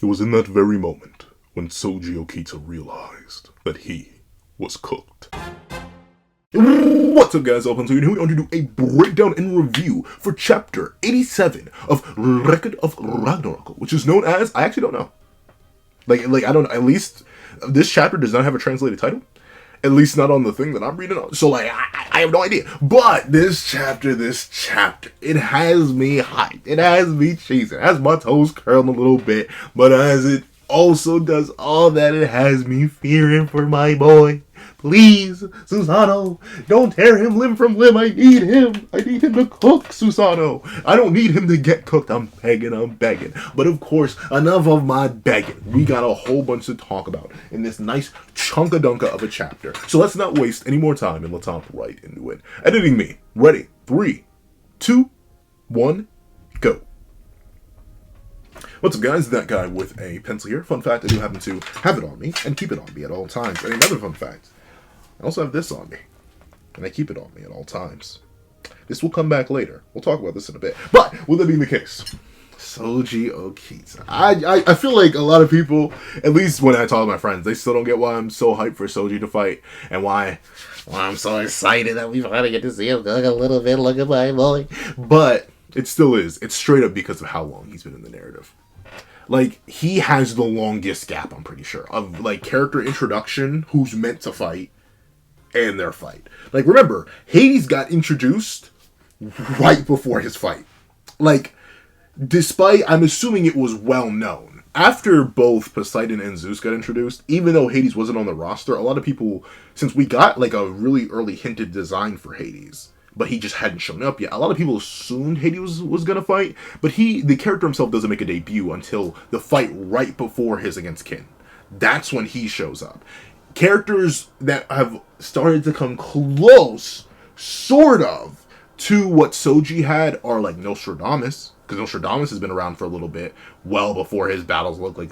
It was in that very moment when SOUJI Okita realized that he was cooked. What's up, guys? Welcome to here. We're going to do a breakdown and review for chapter 87 of Record of Ragnarok, which is known as, I actually don't know. Like I don't, at least this chapter does not have a translated title. At least not on the thing that I'm reading on. So like, I have no idea. But this chapter, it has me hyped. It has me cheesing. It has my toes curling a little bit. But as it also does all that, it has me fearing for my boy. Please, Susano, don't tear him limb from limb. I need him. I need him to cook, Susano. I don't need him to get cooked. I'm begging. But of course, enough of my begging. We got a whole bunch to talk about in this nice chunka-dunka of a chapter. So let's not waste any more time and let's hop right into it. Editing me. Ready. 3, 2, 1, go. What's up, guys? That guy with a pencil here. Fun fact, I do happen to have it on me and keep it on me at all times. And another fun fact, I also have this on me, and I keep it on me at all times. This will come back later. We'll talk about this in a bit. But, with that being the case, SOUJI Okita. I feel like a lot of people, at least when I talk to my friends, they still don't get why I'm so hyped for SOUJI to fight, and why I'm so excited that we finally get to see him cook a little bit. Look at my boy. But it still is. It's straight up because of how long he's been in the narrative. Like, he has the longest gap, I'm pretty sure, of, like, character introduction, who's meant to fight, and their fight. Like, remember, Hades got introduced right before his fight. Like, despite, I'm assuming it was well known. After both Poseidon and Zeus got introduced, even though Hades wasn't on the roster, a lot of people, since we got, like, a really early hinted design for Hades, but he just hadn't shown up yet. A lot of people assumed Hades was gonna fight, but the character himself doesn't make a debut until the fight right before his against Kin. That's when he shows up. Characters that have started to come close, sort of, to what SOUJI had are like Nostradamus, because Nostradamus has been around for a little bit, well before his battles look like...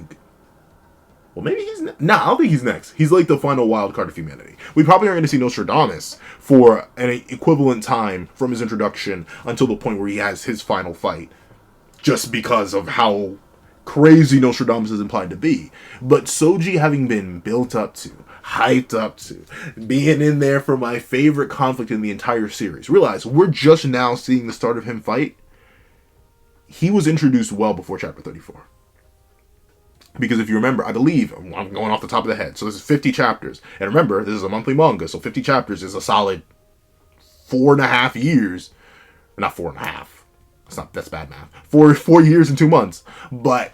Well, maybe he's... Nah, I don't think he's next. He's like the final wild card of humanity. We probably aren't going to see Nostradamus for an equivalent time from his introduction until the point where he has his final fight, just because of how crazy Nostradamus is implied to be. But SOUJI having been built up to, hyped up to, being in there for my favorite conflict in the entire series. Realize, we're just now seeing the start of him fight. He was introduced well before chapter 34. Because if you remember, I believe, I'm going off the top of the head, so this is 50 chapters. And remember, this is a monthly manga, so 50 chapters is a solid 4.5 years. Not 4.5. That's bad math. 4 years and 2 months. But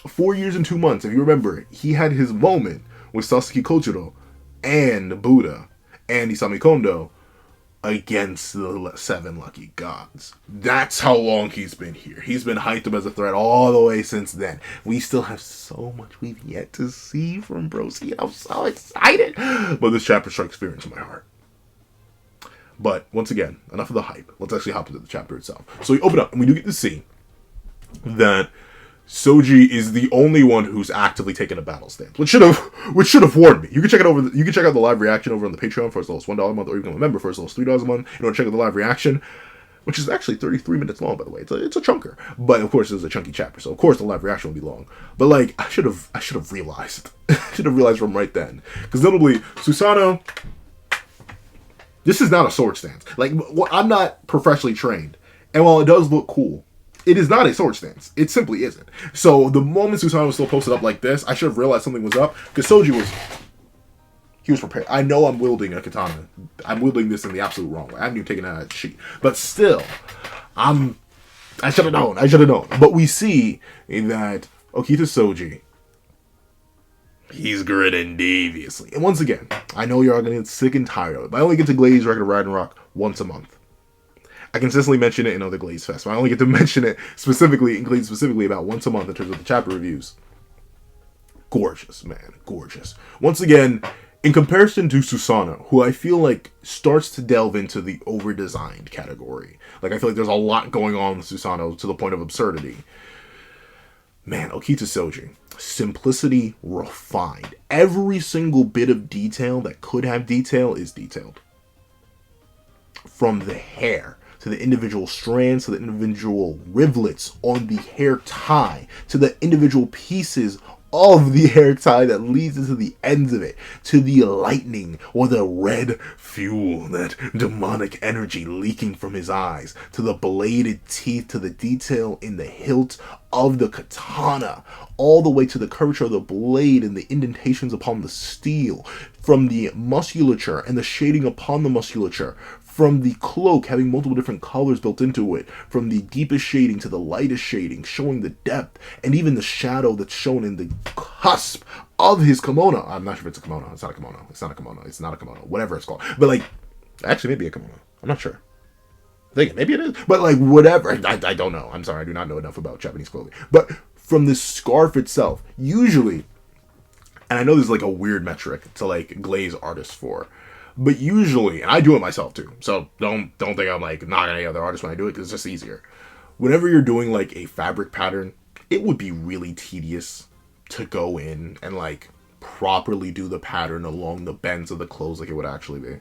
4 years and 2 months, if you remember, he had his moment with Sasuke Kojiro and Buddha and Isami Kondo against the 7 lucky gods. That's how long he's been here. He's been hyped up as a threat all the way since then. We still have so much we've yet to see from Broski. I'm so excited. But this chapter strikes fear into my heart. But once again, enough of the hype. Let's actually hop into the chapter itself. So we open up and we do get to see that SOUJI is the only one who's actively taken a battle stance, which should have warned me. You can check it over. You can check out the live reaction over on the Patreon for as low as $1 a month, or you can remember for as low as $3 a month. You want to check out the live reaction, which is actually 33 minutes long, by the way. It's a chunker, but of course it's a chunky chapter, so of course the live reaction will be long. But like, I should have realized. Should have realized from right then, because notably Susano. This is not a sword stance. Like, I'm not professionally trained, and while it does look cool, it is not a sword stance. It simply isn't. So the moment Susano was still posted up like this, I should have realized something was up, because SOUJI was prepared. I know I'm wielding a katana. I'm wielding this in the absolute wrong way. I haven't even taken it out of the sheet. But still, I should have known. But we see that Okita SOUJI, he's grinning deviously. And once again, I know you're all going to get sick and tired of it, but I only get to glaze Record of Ragnarok once a month. I consistently mention it in other Glaze Fest, but I only get to mention it specifically in Glaze specifically about once a month in terms of the chapter reviews. Gorgeous, man. Gorgeous. Once again, in comparison to Susano, who I feel like starts to delve into the over-designed category. Like, I feel like there's a lot going on with Susano to the point of absurdity. Man, Okita SOUJI. Simplicity refined. Every single bit of detail that could have detail is detailed. From the hair to the individual strands, to the individual rivulets on the hair tie, to the individual pieces of the hair tie that leads into the ends of it, to the lightning or the red fuel, that demonic energy leaking from his eyes, to the bladed teeth, to the detail in the hilt of the katana, all the way to the curvature of the blade and the indentations upon the steel, from the musculature and the shading upon the musculature, from the cloak having multiple different colors built into it, from the deepest shading to the lightest shading, showing the depth, and even the shadow that's shown in the cusp of his kimono. I'm not sure if it's a kimono. It's not a kimono. It's not a kimono. It's not a kimono. Whatever it's called. But like, actually, maybe a kimono. I'm not sure. I think maybe it is. But like, whatever. I don't know. I'm sorry. I do not know enough about Japanese clothing. But from the scarf itself, usually, and I know this is like a weird metric to like glaze artists for, but usually, and I do it myself too, so don't think I'm like knocking any other artist when I do it, because it's just easier. Whenever you're doing like a fabric pattern, it would be really tedious to go in and like properly do the pattern along the bends of the clothes like it would actually be.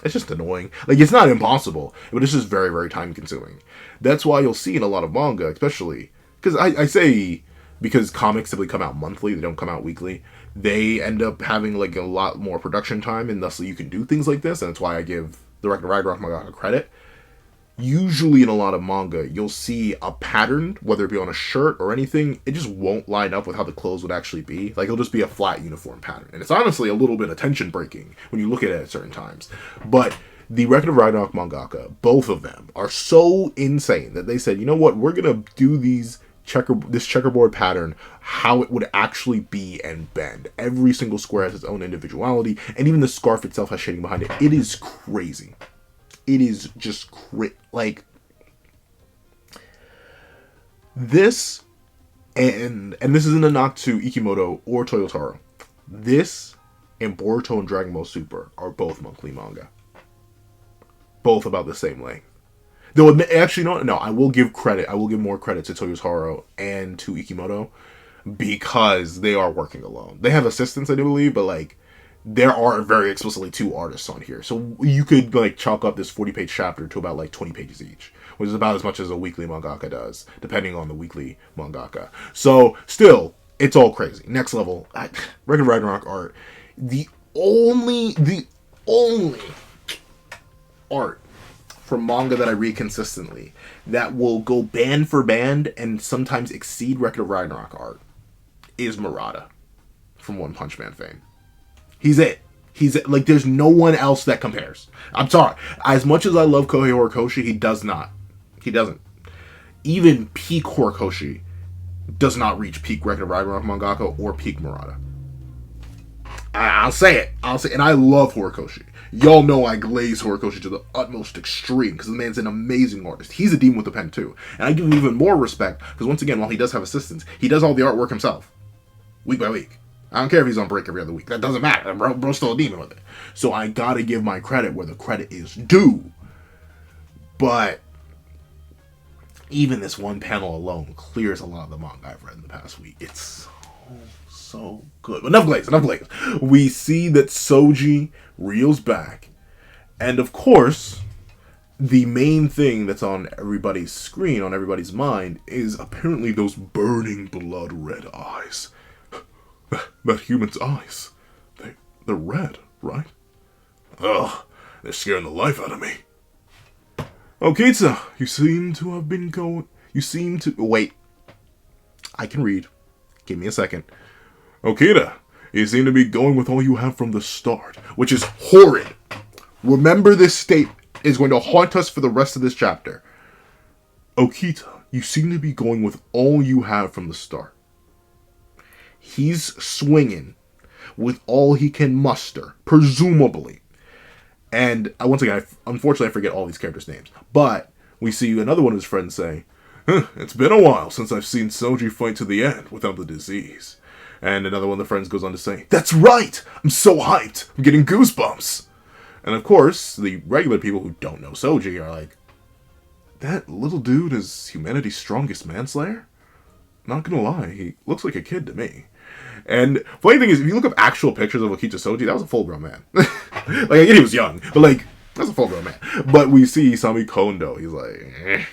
It's just annoying. Like, it's not impossible, but it's just very, very time consuming. That's why you'll see in a lot of manga, especially, because I say, because comics typically come out monthly, they don't come out weekly, they end up having like a lot more production time, and thusly you can do things like this, and that's why I give the Ragnarok manga credit. Usually in a lot of manga, you'll see a pattern, whether it be on a shirt or anything, it just won't line up with how the clothes would actually be. Like, it'll just be a flat uniform pattern. And it's honestly a little bit attention breaking when you look at it at certain times. But the Record of Ragnarok mangaka, both of them, are so insane that they said, you know what, we're going to do this checkerboard pattern how it would actually be and bend. Every single square has its own individuality, and even the scarf itself has shading behind it. It is crazy. It is just like this, and this isn't a knock to Ikimoto or Toyotaro. This and Boruto and Dragon Ball Super are both monthly manga, both about the same length. Though actually, no, I will give credit. I will give more credit to Toyotaro and to Ikimoto because they are working alone. They have assistants, I do believe, but like, there are very explicitly two artists on here. So you could like chalk up this 40-page chapter to about like 20 pages each, which is about as much as a weekly mangaka does, depending on the weekly mangaka. So still, it's all crazy. Next level. Record Ragnarok art. The only art from manga that I read consistently that will go band for band and sometimes exceed Record of Ragnarok art is Murata from One Punch Man fame. He's it. Like, there's no one else that compares. I'm sorry. As much as I love Kohei Horikoshi, he does not. He doesn't. Even peak Horikoshi does not reach peak Record of Ragnarok mangaka or peak Murata. I'll say it. And I love Horikoshi. Y'all know I glaze Horikoshi to the utmost extreme because the man's an amazing artist. He's a demon with a pen too. And I give him even more respect because, once again, while he does have assistants, he does all the artwork himself. Week by week. I don't care if he's on break every other week. That doesn't matter. Bro's still a demon with it. So I gotta give my credit where the credit is due. But even this one panel alone clears a lot of the manga I've read in the past week. It's so good. Enough glaze. We see that SOUJI reels back. And of course, the main thing that's on everybody's screen, on everybody's mind, is apparently those burning blood red eyes. That human's eyes. They're red, right? Ugh, they're scaring the life out of me. Okita, you seem to have been going... Wait. I can read. Give me a second. Okita, you seem to be going with all you have from the start, which is horrid. Remember, this statement is going to haunt us for the rest of this chapter. Okita, you seem to be going with all you have from the start. He's swinging with all he can muster, presumably. And once again, unfortunately, I forget all these characters' names. But we see another one of his friends say, it's been a while since I've seen SOUJI fight to the end without the disease. And another one of the friends goes on to say, that's right! I'm so hyped! I'm getting goosebumps! And of course, the regular people who don't know SOUJI are like, that little dude is humanity's strongest manslayer? Not gonna lie, he looks like a kid to me. And funny thing is, if you look up actual pictures of Okita SOUJI, that was a full-grown man. Like, I get he was young, but like, That's a full-grown man. But we see Isami Kondo. He's like,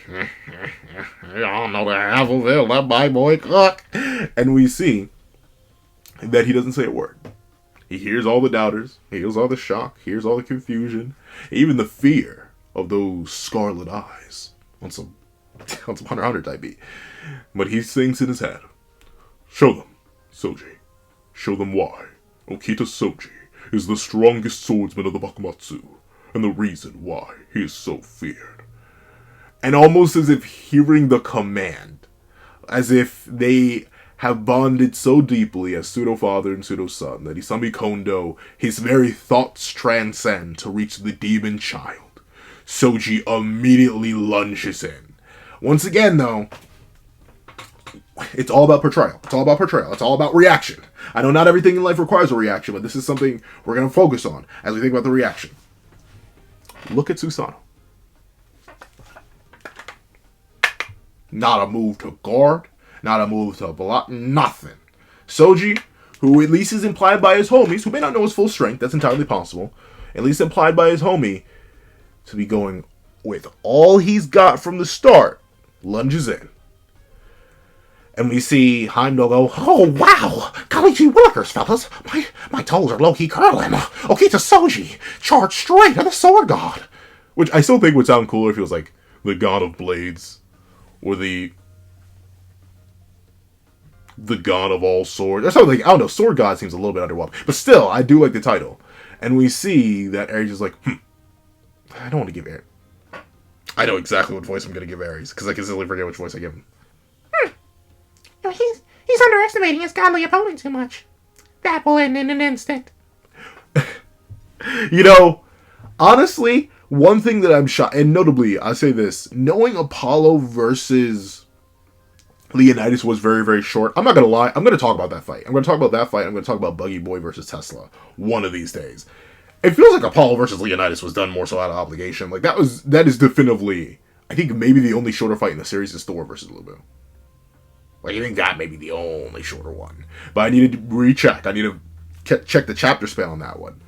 y'all know the half of it. Let my boy cook. And we see that he doesn't say a word. He hears all the doubters. He hears all the shock. He hears all the confusion. Even the fear of those scarlet eyes. On some Hunter x Hunter type beat. But he thinks in his head, show them, SOUJI. Show them why Okita SOUJI is the strongest swordsman of the Bakumatsu, and the reason why he is so feared. And almost as if hearing the command, as if they have bonded so deeply as pseudo-father and pseudo-son, that Isami Kondo, his very thoughts transcend to reach the demon child. SOUJI immediately lunges in. Once again, though, it's all about portrayal. It's all about portrayal. It's all about reaction. I know not everything in life requires a reaction, but this is something we're going to focus on as we think about the reaction. Look at Susano. Not a move to guard. Not a move to block. Nothing. SOUJI, who at least is implied by his homies, who may not know his full strength, that's entirely possible, at least implied by his homie, to be going with all he's got from the start, lunges in. And we see Heimdall go, oh wow, golly gee willikers, fellas. My toes are low-key curling. Okita SOUJI, charged straight at the sword god. Which I still think would sound cooler if he was like the god of blades. Or the god of all swords. Or something like, I don't know, sword god seems a little bit underwhelming. But still, I do like the title. And we see that Ares is like, I don't want to give Ares. I know exactly what voice I'm going to give Ares. Because I can easily forget which voice I give him. He's underestimating his godly opponent too much. That will end in an instant. You know, honestly, one thing that I'm shocked, and notably, I say this, knowing Apollo versus Leonidas was very, very short. I'm not going to lie, I'm going to talk about that fight. I'm going to talk about that fight. I'm going to talk about Buggy Boy versus Tesla one of these days. It feels like Apollo versus Leonidas was done more so out of obligation. Like, that is definitively, I think maybe the only shorter fight in the series is Thor versus Lubu. Like, I think that may be the only shorter one. But I needed to recheck. I need to check the chapter span on that one.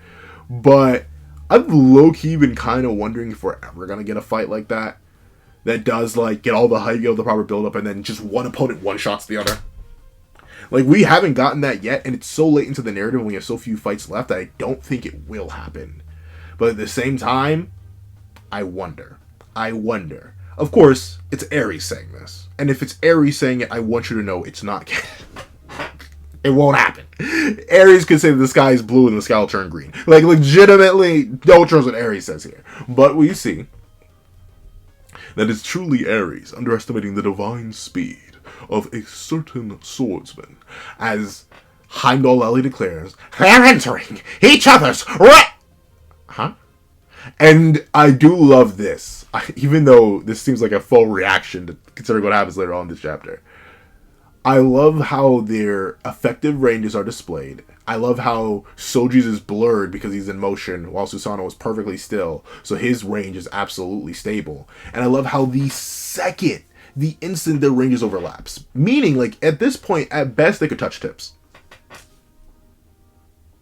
But I've low-key been kind of wondering if we're ever going to get a fight like that. That does, like, get all the hype, get all the proper build-up, and then just one opponent one-shots the other. Like, we haven't gotten that yet, and it's so late into the narrative and we have so few fights left that I don't think it will happen. But at the same time, I wonder. Of course, it's Ares saying this. And if it's Ares saying it, I want you to know it's not it won't happen. Ares could say the sky is blue and the sky will turn green. Like, legitimately, don't trust what Ares says here. But we see that it's truly Ares underestimating the divine speed of a certain swordsman. As Heimdall Ellie declares, they're entering each other's Huh? And I do love this. Even though this seems like a full reaction to considering what happens later on in this chapter. I love how their effective ranges are displayed. I love how SOUJI's is blurred because he's in motion, while Susano is perfectly still, so his range is absolutely stable. And I love how the instant their ranges overlaps. Meaning, like, at this point, at best, they could touch tips.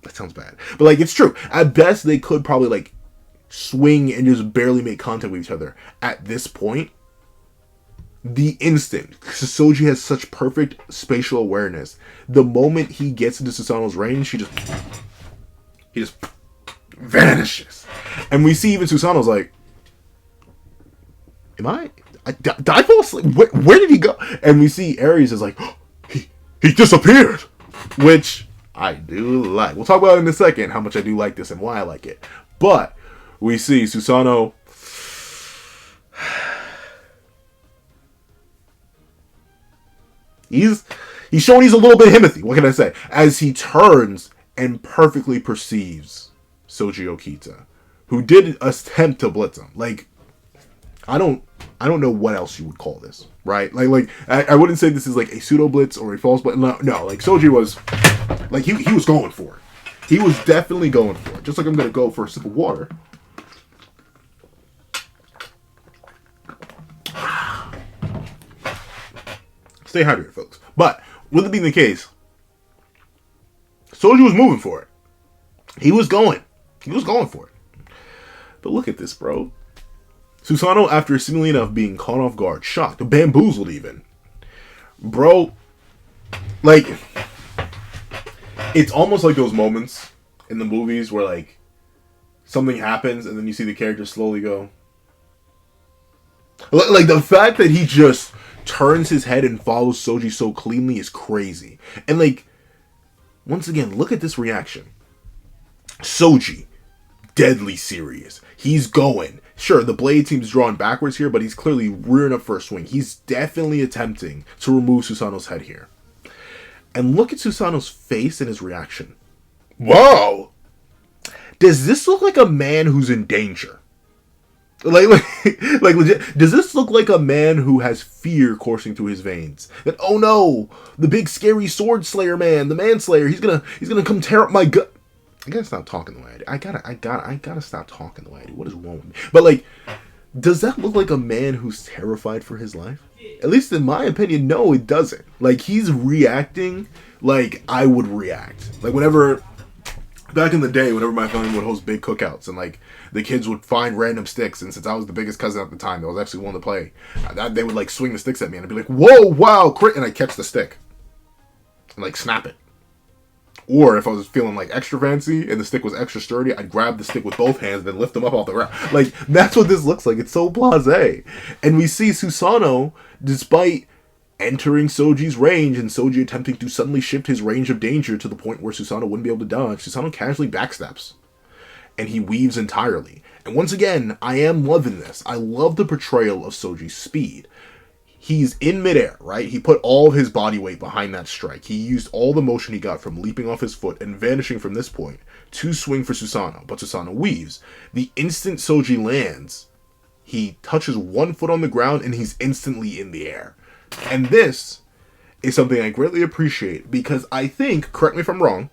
That sounds bad. But, like, it's true. At best, they could probably, like, swing and just barely make contact with each other. At this point, the instant, because SOUJI has such perfect spatial awareness, the moment he gets into Susano's range, he just vanishes. And we see even Susano's like, did I fall asleep? Where did he go? And we see Ares is like, oh, he disappeared, which I do like. We'll talk about it in a second, how much I do like this and why I like it. But we see Susano He's showing he's a little bit himothy. What can I say? As he turns and perfectly perceives SOUJI Okita, who did attempt to blitz him. Like, I don't know what else you would call this, right? Like I wouldn't say this is like a pseudo blitz or a false blitz. No. Like SOUJI was, like he was going for it. He was definitely going for it. Just like I'm gonna go for a sip of water. Stay hydrated, folks. But with it being the case, SOUJI was moving for it. He was going for it. But look at this, bro. Susano, after seemingly enough being caught off guard, shocked, bamboozled even. Bro, like, it's almost like those moments in the movies where, like, something happens and then you see the character slowly go. Like, the fact that he just turns his head and follows SOUJI so cleanly is crazy. And, like, once again, look at this reaction. SOUJI, deadly serious. He's going. Sure, the blade seems drawn backwards here, but he's clearly rearing up for a swing. He's definitely attempting to remove Susano's head here. And look at Susano's face and his reaction. Whoa! Does this look like a man who's in danger? Like legit, does this look like a man who has fear coursing through his veins? That, oh no, the big scary sword slayer man, the manslayer, he's gonna come tear up my gut. I gotta stop talking the way I do. I gotta stop talking the way I do. What is wrong with me? But, like, does that look like a man who's terrified for his life? At least in my opinion, no, it doesn't. Like, he's reacting like I would react. Like, whenever, back in the day, whenever my family would host big cookouts and, like, the kids would find random sticks, and since I was the biggest cousin at the time, that was actually one to play, they would, like, swing the sticks at me, and I'd be like, whoa, wow, crit, and I'd catch the stick. And, like, snap it. Or if I was feeling, like, extra fancy and the stick was extra sturdy, I'd grab the stick with both hands, then lift them up off the ground. Like, that's what this looks like. It's so blasé. And we see Susano, despite entering SOUJI's range and SOUJI attempting to suddenly shift his range of danger to the point where Susano wouldn't be able to dodge, Susano casually backsteps. And he weaves entirely. And once again, I am loving this. I love the portrayal of SOUJI's speed. He's in midair, right? He put all of his body weight behind that strike. He used all the motion he got from leaping off his foot and vanishing from this point to swing for Susano. But Susano weaves. The instant SOUJI lands, he touches one foot on the ground and he's instantly in the air. And this is something I greatly appreciate because I think, correct me if I'm wrong,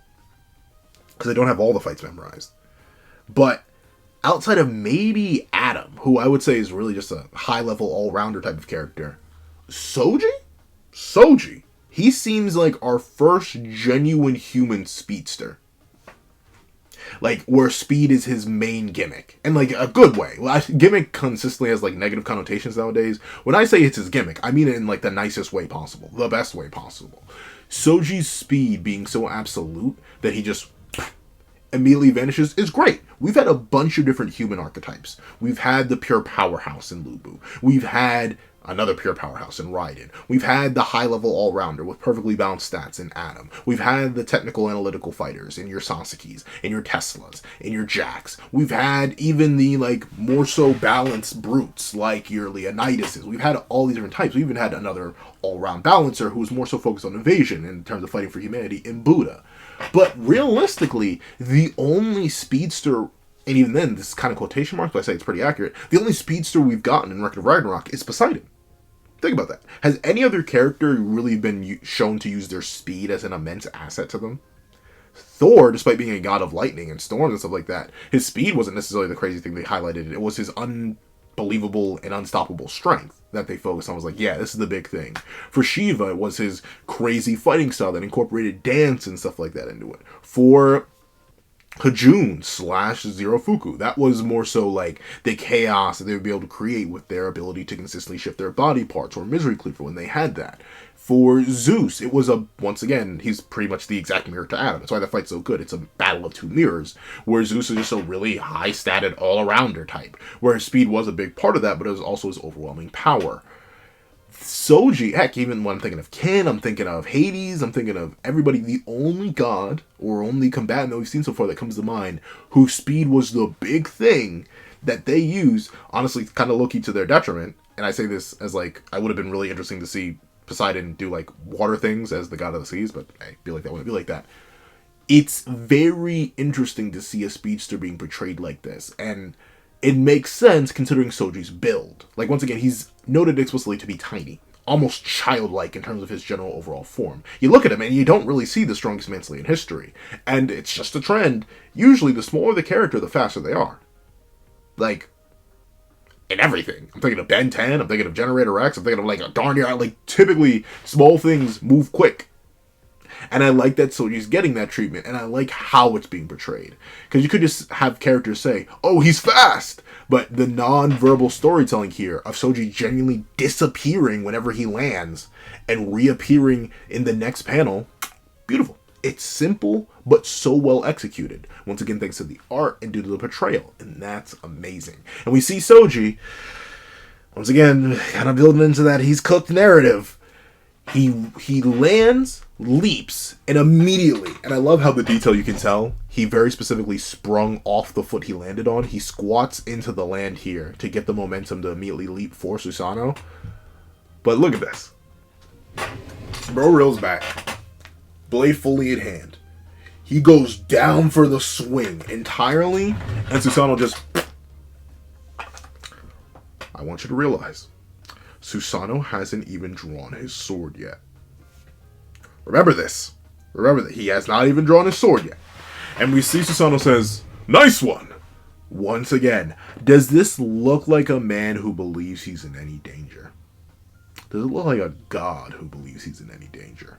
because I don't have all the fights memorized, but outside of maybe Adam, who I would say is really just a high-level all-rounder type of character, SOUJI, he seems like our first genuine human speedster. Like, where speed is his main gimmick. And, like, a good way. Gimmick consistently has, like, negative connotations nowadays. When I say it's his gimmick, I mean it in, like, the nicest way possible. The best way possible. SOUJI's speed being so absolute that he just immediately vanishes is great. We've had a bunch of different human archetypes. We've had the pure powerhouse in Lubu. We've had another pure powerhouse in Raiden. We've had the high-level all-rounder with perfectly balanced stats in Adam. We've had the technical analytical fighters in your Sasukis, in your Teslas, in your Jacks. We've had even the, like, more so balanced brutes like your Leonidases. We've had all these different types. We even had another all-round balancer who was more so focused on evasion in terms of fighting for humanity in Buddha. But realistically, the only speedster, and even then, this is kind of quotation marks, but I say it's pretty accurate, the only speedster we've gotten in Record of Ragnarok is Poseidon. Think about that. Has any other character really been shown to use their speed as an immense asset to them? Thor, despite being a god of lightning and storms and stuff like that, his speed wasn't necessarily the crazy thing they highlighted. It was his unbelievable and unstoppable strength that they focused on. Was like, yeah, this is the big thing. For Shiva, it was his crazy fighting style that incorporated dance and stuff like that into it. For Hajun / Zerofuku, that was more so like the chaos that they would be able to create with their ability to consistently shift their body parts, or Misery Cleaver when they had that. For Zeus, it was once again, he's pretty much the exact mirror to Adam. That's why that fight's so good. It's a battle of two mirrors, where Zeus is just a really high-statted all-arounder type, where his speed was a big part of that, but it was also his overwhelming power. SOUJI, heck, even when I'm thinking of Kin, I'm thinking of Hades, I'm thinking of everybody, the only god or only combatant that we've seen so far that comes to mind whose speed was the big thing that they used, honestly, kind of low-key to their detriment. And I say this as, like, I would have been really interesting to see Poseidon do, like, water things as the god of the seas, but hey, be like that wouldn't be like that. It's very interesting to see a speedster being portrayed like this, and it makes sense considering SOUJI's build. Like, once again, he's noted explicitly to be tiny, almost childlike in terms of his general overall form. You look at him and you don't really see the strongest mansley in history, and it's just a trend. Usually, the smaller the character, the faster they are. Like, in everything. I'm thinking of Ben 10, I'm thinking of Generator X, I'm thinking of, like, a darn near, like, typically, small things move quick. And I like that Soji's getting that treatment, and I like how it's being portrayed. Because you could just have characters say, oh, he's fast! But the non-verbal storytelling here of Soji genuinely disappearing whenever he lands and reappearing in the next panel, beautiful. It's simple, but so well executed. Once again, thanks to the art and due to the portrayal. And that's amazing. And we see Soji, once again, kind of building into that he's cooked narrative. He lands, leaps, and immediately, and I love how the detail you can tell, he very specifically sprung off the foot he landed on. He squats into the land here to get the momentum to immediately leap for Susano. But look at this. Bro reels back. Blade fully in hand. He goes down for the swing entirely, and Susano just... I want you to realize, Susano hasn't even drawn his sword yet. Remember this. Remember that he has not even drawn his sword yet. And we see Susano says, nice one! Once again, does this look like a man who believes he's in any danger? Does it look like a god who believes he's in any danger?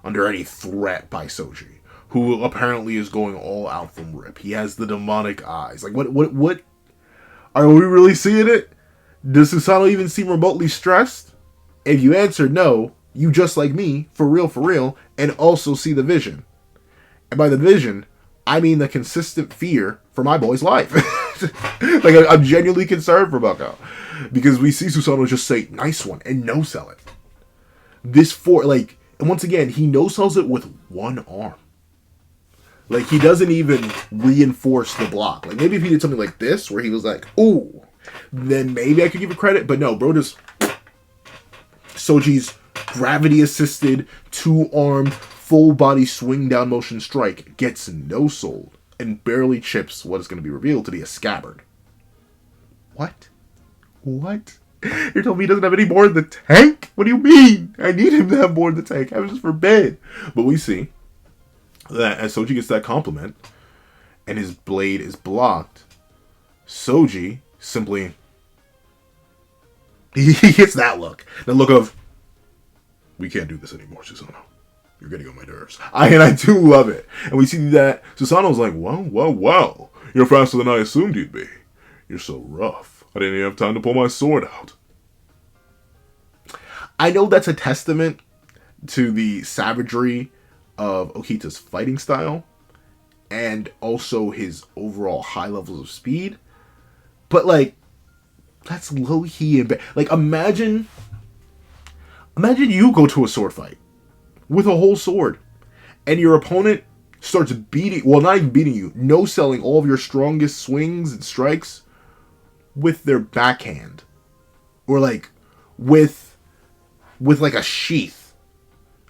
Under any threat by Soji, who apparently is going all out from rip. He has the demonic eyes. Like, what? Are we really seeing it? Does Susano even seem remotely stressed? If you answer no, you just like me, for real, and also see the vision. And by the vision, I mean the consistent fear for my boy's life. Like, I'm genuinely concerned for Bucko. Because we see Susano just say, nice one, and no-sell it. And once again, he no-sells it with one arm. Like, he doesn't even reinforce the block. Like, maybe if he did something like this, where he was like, ooh, then maybe I could give it credit. But no, bro just... Soji's gravity-assisted, two-armed, full-body swing down motion strike gets no-sold and barely chips what is going to be revealed to be a scabbard. What? You're telling me he doesn't have any more in the tank? What do you mean? I need him to have more in the tank. Heavens forbid. But we see that as Soji gets that compliment and his blade is blocked, Soji simply... He gets that look. The look of, we can't do this anymore, Susano. You're getting on my nerves. And I do love it. And we see that Susano's like, wow. You're faster than I assumed you'd be. You're so rough. I didn't even have time to pull my sword out. I know that's a testament to the savagery of Okita's fighting style and also his overall high levels of speed. But, like, that's low-key and bad. Like, imagine you go to a sword fight with a whole sword and your opponent starts beating, well, not even beating you, no-selling all of your strongest swings and strikes with their backhand, or like with like a sheath.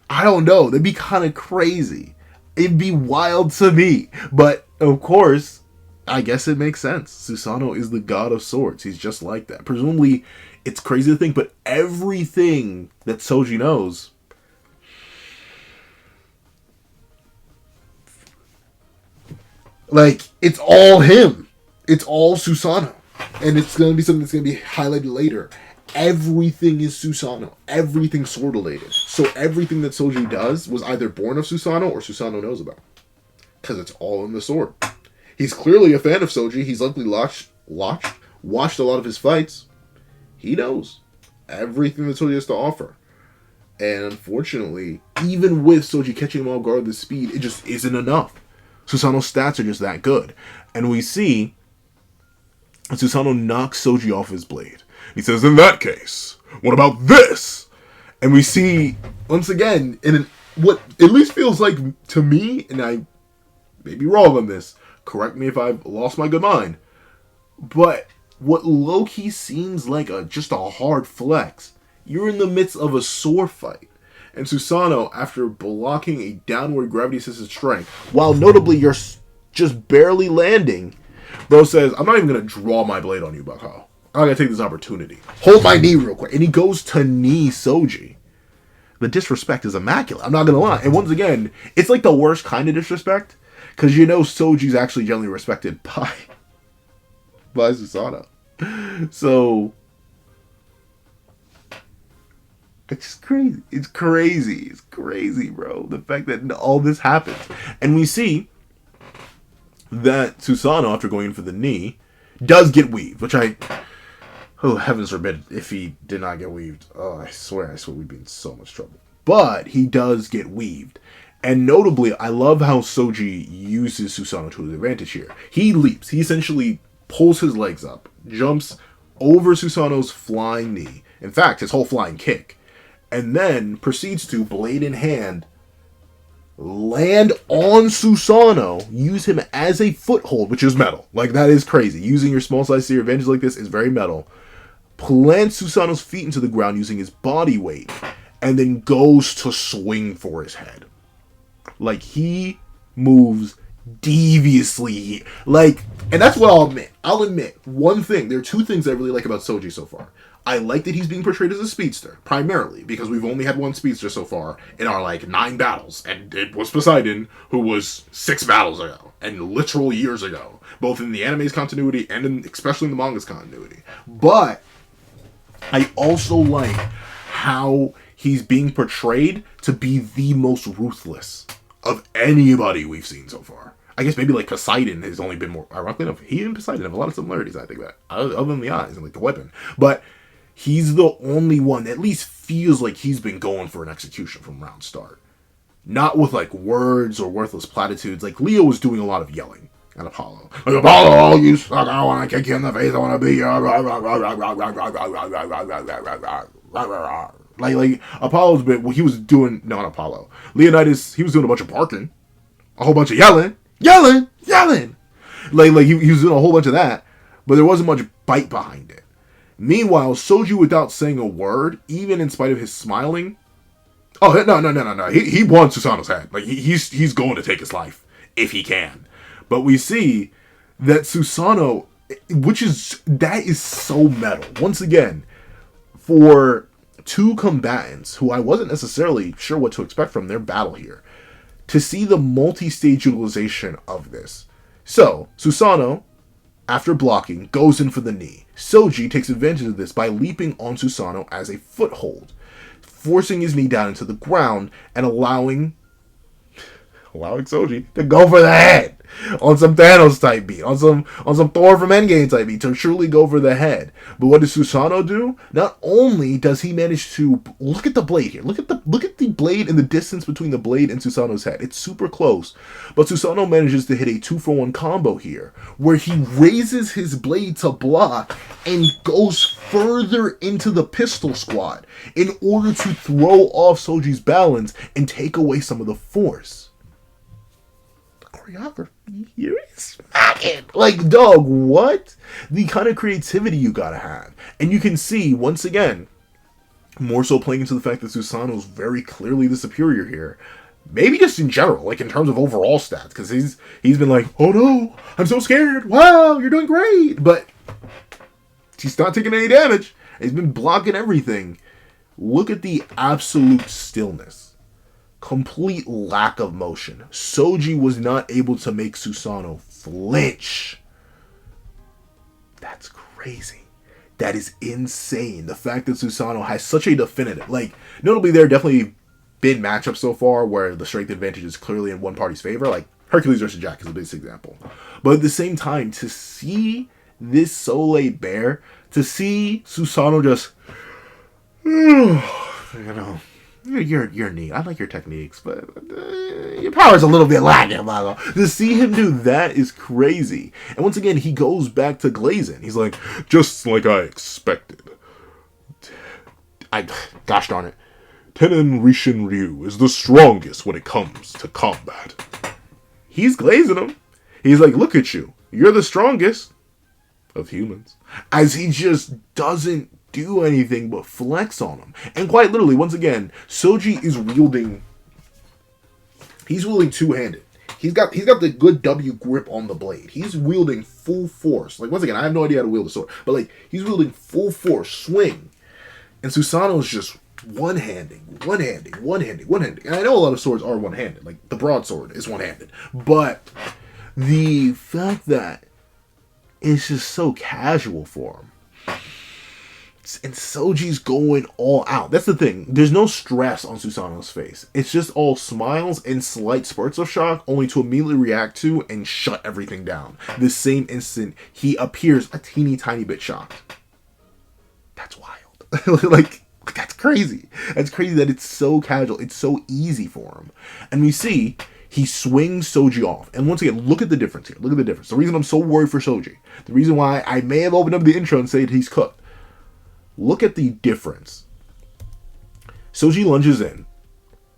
I don't know. That'd be kind of crazy. It'd be wild to me. But of course, I guess it makes sense. Susano is the god of swords. He's just like that. Presumably, it's crazy to think, but everything that Soji knows, like, it's all him. It's all Susano. And it's going to be something that's going to be highlighted later. Everything is Susano. Everything sword related. So everything that Soji does was either born of Susano or Susano knows about. Because it's all in the sword. He's clearly a fan of Soji. He's likely watched a lot of his fights. He knows everything that Soji has to offer. And unfortunately, even with Soji catching him off guard with the speed, it just isn't enough. Susano's stats are just that good. And we see Susano knocks Soji off his blade. He says, in that case, what about this? And we see, once again, in what at least feels like to me, and I may be wrong on this, correct me if I've lost my good mind, but what low-key seems like just a hard flex. You're in the midst of a sword fight. And Susano, after blocking a downward gravity-assisted strike, while notably you're just barely landing, bro says, I'm not even going to draw my blade on you, Bucko. I'm going to take this opportunity. Hold my knee real quick. And he goes to knee Soji. The disrespect is immaculate. I'm not going to lie. And once again, it's like the worst kind of disrespect. Because you know Soji's actually generally respected by Susano. So, It's just crazy. It's crazy. It's crazy, bro. The fact that all this happens. And we see that Susano, after going in for the knee, does get weaved, which oh, heavens forbid if he did not get weaved. Oh, I swear we'd be in so much trouble. But he does get weaved. And notably, I love how SOUJI uses Susano to his advantage here. He leaps. He essentially pulls his legs up, jumps over Susano's flying knee. In fact, his whole flying kick. And then proceeds to, blade in hand, land on Susano, use him as a foothold, which is metal. Like, that is crazy. Using your small size to your advantage like this is very metal. Plants Susano's feet into the ground using his body weight, and then goes to swing for his head. Like, he moves deviously. Like, and that's what I'll admit. I'll admit one thing. There are two things I really like about SOUJI so far. I like that he's being portrayed as a speedster, primarily, because we've only had one speedster so far in our, 9 battles, and it was Poseidon, who was 6 battles ago, and literal years ago, both in the anime's continuity and especially in the manga's continuity. But I also like how he's being portrayed to be the most ruthless of anybody we've seen so far. I guess maybe Poseidon has only been more, ironically enough, he and Poseidon have a lot of similarities, I think, that, other than the eyes and the weapon. But he's the only one that at least feels like he's been going for an execution from round start. Not with words or worthless platitudes. Leo was doing a lot of yelling at Apollo. Apollo, you suck, I want to kick you in the face, I want to beat you. Apollo's been, he was doing, not Apollo. Leonidas, he was doing a bunch of barking. A whole bunch of yelling. He was doing a whole bunch of that, but there wasn't much bite behind it. Meanwhile, SOUJI, without saying a word, even in spite of his smiling, no. He wants Susano's head. He's going to take his life if he can. But we see that Susano, that is so metal. Once again, for two combatants who I wasn't necessarily sure what to expect from their battle here, to see the multi-stage utilization of this. So, Susano, after blocking, goes in for the knee. SOUJI takes advantage of this by leaping on Susano as a foothold, forcing his knee down into the ground and allowing SOUJI to go for the head on some Thanos type beat, on some Thor from Endgame type beat, to truly go for the head. But what does Susano do? Not only does he manage to look at the blade here, look at the blade and the distance between the blade and Susano's head. It's super close, but Susano manages to hit a 2-for-1 combo here, where he raises his blade to block and goes further into the pistol squad in order to throw off SOUJI's balance and take away some of the force. Choreography here is smacking. Dog, what? The kind of creativity you gotta have. And you can see, once again, more so playing into the fact that Susano's very clearly the superior here. Maybe just in general, in terms of overall stats, because he's been oh no, I'm so scared. Wow, you're doing great. But he's not taking any damage. He's been blocking everything. Look at the absolute stillness. Complete lack of motion. SOUJI was not able to make Susano flinch. That's crazy. That is insane. The fact that Susano has such a definitive, notably there definitely been matchups so far where the strength advantage is clearly in one party's favor, Hercules versus Jack is the biggest example. But at the same time, to see this so laid bare, to see Susano just, You're neat. I like your techniques, but your power's a little bit lacking, Mago. To see him do that is crazy. And once again, he goes back to glazing. He's just like I expected. Gosh darn it. Tennen Rishin Ryu is the strongest when it comes to combat. He's glazing him. He's look at you. You're the strongest of humans. As he just doesn't do anything but flex on him. And quite literally, once again, SOUJI is wielding two-handed. He's got the good W grip on the blade. He's wielding full force. Once again, I have no idea how to wield a sword, but he's wielding full force swing. And Susano's just one-handing. And I know a lot of swords are one-handed. The broadsword is one-handed. But the fact that it's just so casual for him, And SOUJI's going all out. That's the thing. There's no stress on Susano's face. It's just all smiles and slight spurts of shock, only to immediately react to and shut everything down. The same instant he appears a teeny tiny bit shocked. That's wild. Like, that's crazy. That's crazy that it's so casual. It's so easy for him. And we see he swings SOUJI off. And once again, look at the difference here. Look at the difference. The reason I'm so worried for SOUJI, the reason why I may have opened up the intro and said he's cooked. Look at the difference. SOUJI lunges in.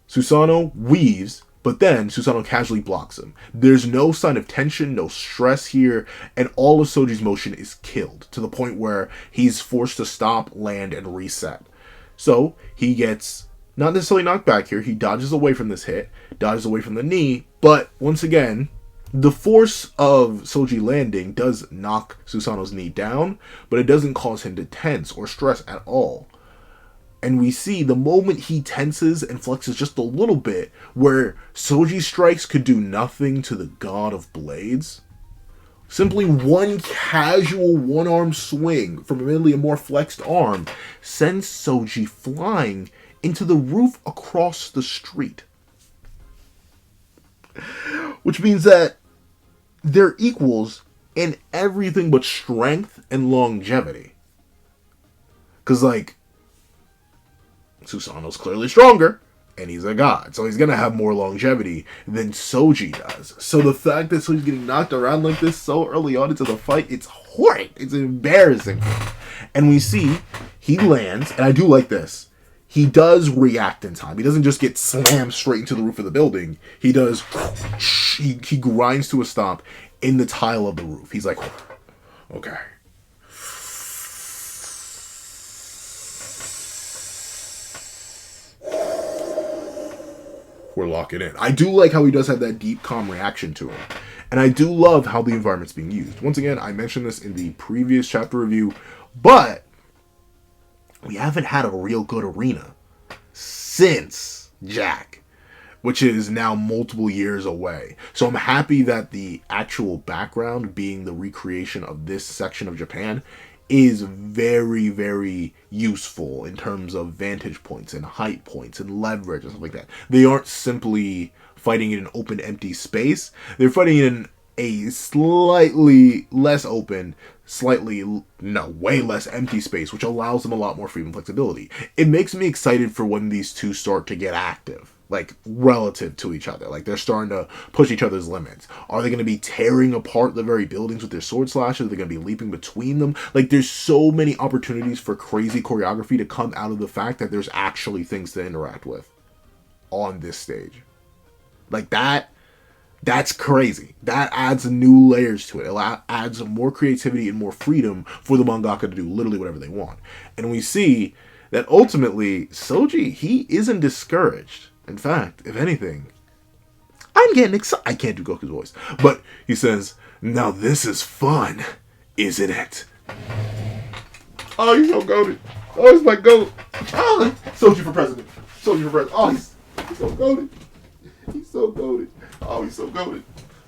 Susano weaves, but then Susano casually blocks him. There's no sign of tension, no stress here, and all of SOUJI's motion is killed to the point where he's forced to stop, land, and reset. So he gets not necessarily knocked back here. He dodges away from this hit, dodges away from the knee, but once again, the force of SOUJI landing does knock Susano's knee down, but it doesn't cause him to tense or stress at all. And we see the moment he tenses and flexes just a little bit, where SOUJI strikes could do nothing to the god of blades. Simply one casual one-arm swing from admittedly a more flexed arm sends SOUJI flying into the roof across the street. Which means that they're equals in everything but strength and longevity. Because, like, Susano's clearly stronger, and he's a god, so he's going to have more longevity than SOUJI does. So the fact that SOUJI's getting knocked around like this so early on into the fight, it's horrid. It's embarrassing. And we see he lands, and I do like this. He does react in time. He doesn't just get slammed straight into the roof of the building. He does, he grinds to a stop in the tile of the roof. He's like, okay. We're locking in. I do like how he does have that deep, calm reaction to him. And I do love how the environment's being used. Once again, I mentioned this in the previous chapter review, but we haven't had a real good arena since Jack, which is now multiple years away. So I'm happy that the actual background, being the recreation of this section of Japan, is very, very useful in terms of vantage points and height points and leverage and stuff like that. They aren't simply fighting in an open, empty space. They're fighting in a slightly less open, way less empty space, which allows them a lot more freedom and flexibility. It makes me excited for when these two start to get active, like, relative to each other. Like, they're starting to push each other's limits. Are they going to be tearing apart the very buildings with their sword slashes? Are they going to be leaping between them? Like, there's so many opportunities for crazy choreography to come out of the fact that there's actually things to interact with on this stage. Like, that's crazy. That adds new layers to it. It adds more creativity and more freedom for the mangaka to do literally whatever they want. And we see that ultimately, SOUJI, he isn't discouraged. In fact, if anything, I'm getting excited. I can't do Goku's voice. But he says, now this is fun, isn't it? Oh, he's so goated. Oh, he's my goat. Oh, SOUJI for president. SOUJI for president. Oh, he's so goated. He's so goated. Oh, he's so goated.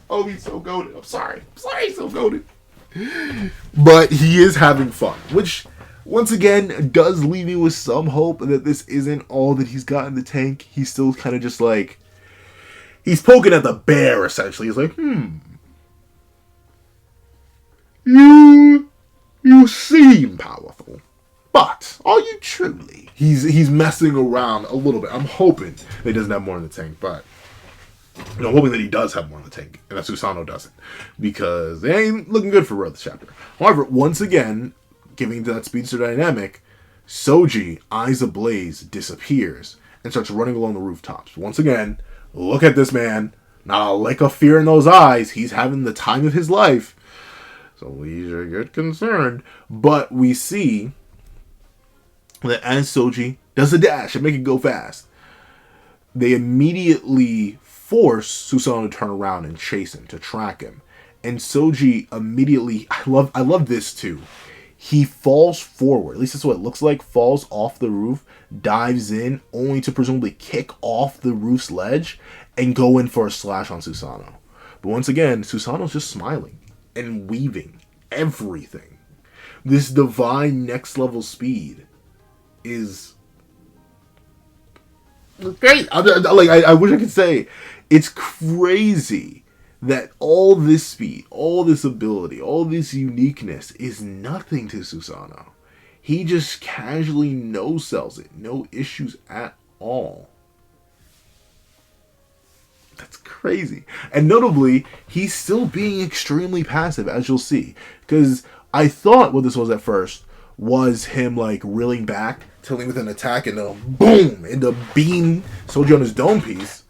Oh, he's so goated. I'm sorry, he's so goated. But he is having fun, which, once again, does leave me with some hope that this isn't all that he's got in the tank. He's still kind of just like, he's poking at the bear, essentially. He's like, you seem powerful, but are you truly? He's messing around a little bit. I'm hoping that he doesn't have more in the tank, but I'm hoping that he does have more in the tank, and that Susano doesn't, because they ain't looking good for this chapter. However, once again, giving to that speedster dynamic, SOUJI, eyes ablaze, disappears and starts running along the rooftops. Once again, look at this man. Not a lick of fear in those eyes. He's having the time of his life. So we should get concerned. But we see that as SOUJI does a dash and make it go fast, they immediately force Susano to turn around and chase him, to track him. And SOUJI immediately, I love this too. He falls forward, at least that's what it looks like, falls off the roof, dives in, only to presumably kick off the roof's ledge and go in for a slash on Susano. But once again, Susano's just smiling and weaving everything. This divine next level speed is great. I wish I could say it's crazy that all this speed, all this ability, all this uniqueness is nothing to Susano. He just casually no-sells it. No issues at all. That's crazy. And notably, he's still being extremely passive, as you'll see. Because I thought what this was at first was him, like, reeling back, tilting with an attack, and then boom! Into beam SOUJI on his dome piece.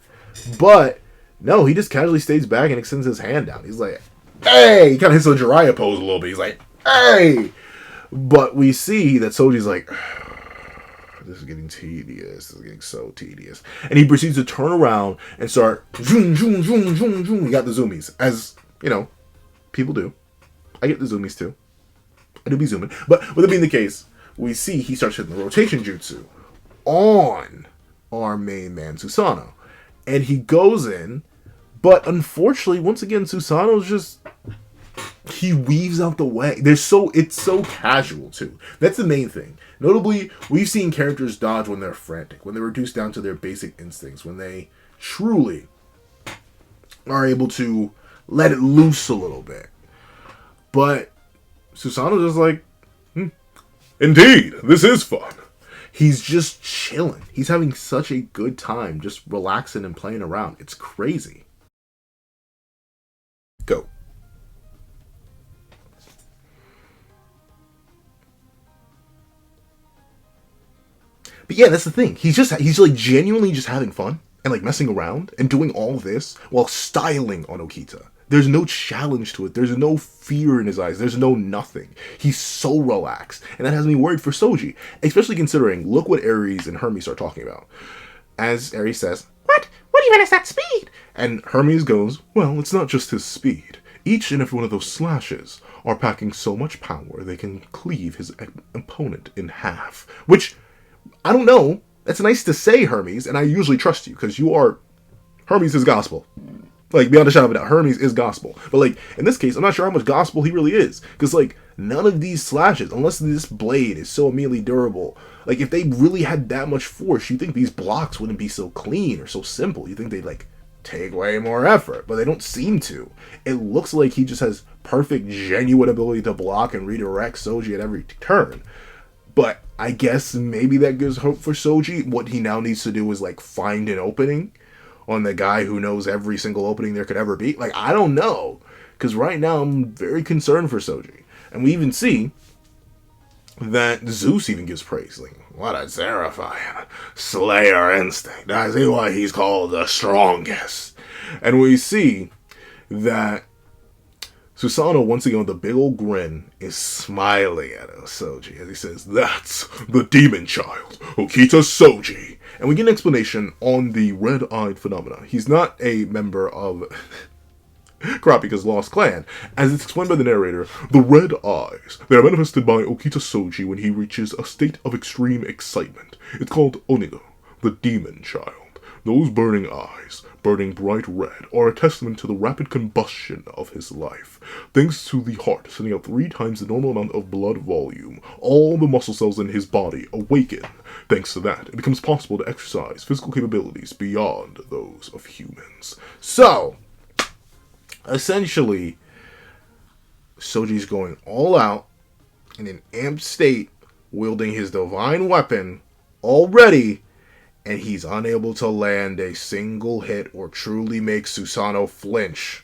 But no, he just casually stays back and extends his hand down. He's like, hey! He kind of hits the Jiraiya pose a little bit. He's like, hey! But we see that SOUJI's like, this is getting tedious. This is getting so tedious. And he proceeds to turn around and start, zoom, zoom, zoom, zoom, zoom. He got the zoomies, as, you know, people do. I get the zoomies too. I do be zooming. But with it being the case, we see he starts hitting the rotation jutsu on our main man, Susano. And he goes in, but unfortunately, once again, Susano's just, he weaves out the way. It's so casual too. That's the main thing. Notably, we've seen characters dodge when they're frantic, when they're reduced down to their basic instincts, when they truly are able to let it loose a little bit. But Susano's just like, indeed, this is fun. He's just chilling. He's having such a good time just relaxing and playing around. It's crazy. Go. But yeah, that's the thing. He's like genuinely just having fun and like messing around and doing all this while styling on Okita. There's no challenge to it. There's no fear in his eyes. There's no nothing. He's so relaxed. And that has me worried for SOUJI. Especially considering, look what Ares and Hermes are talking about. As Ares says, What? What even is that speed? and Hermes goes, well, it's not just his speed. Each and every one of those slashes are packing so much power they can cleave his opponent in half. Which, I don't know. That's nice to say, Hermes, and I usually trust you, because you are... Hermes is gospel. Like, beyond a shadow of a doubt, Hermes is gospel. But, like, in this case, I'm not sure how much gospel he really is. Because, like, none of these slashes, unless this blade is so immediately durable, like, if they really had that much force, you'd think these blocks wouldn't be so clean or so simple. You'd think they'd, like, take way more effort. But they don't seem to. It looks like he just has perfect, genuine ability to block and redirect SOUJI at every turn. But I guess maybe that gives hope for SOUJI. What he now needs to do is, like, find an opening on the guy who knows every single opening there could ever be. Like, I don't know. Because right now, I'm very concerned for SOUJI. And we even see that Zeus even gives praise. Like, what a terrifying slayer instinct. I see why he's called the strongest. And we see that Susano, once again with a big old grin, is smiling at SOUJI as he says, that's the demon child, Okita SOUJI. And we get an explanation on the red-eyed phenomena. He's not a member of Kurapika's lost clan. As it's explained by the narrator, the red eyes, they are manifested by Okita SOUJI when he reaches a state of extreme excitement. It's called Onigo, the demon child. Those burning eyes, burning bright red, are a testament to the rapid combustion of his life. Thanks to the heart sending out 3 times the normal amount of blood volume, all the muscle cells in his body awaken. Thanks to that, it becomes possible to exercise physical capabilities beyond those of humans. So, essentially, SOUJI's going all out in an amped state, wielding his divine weapon, already, and he's unable to land a single hit or truly make Susano flinch.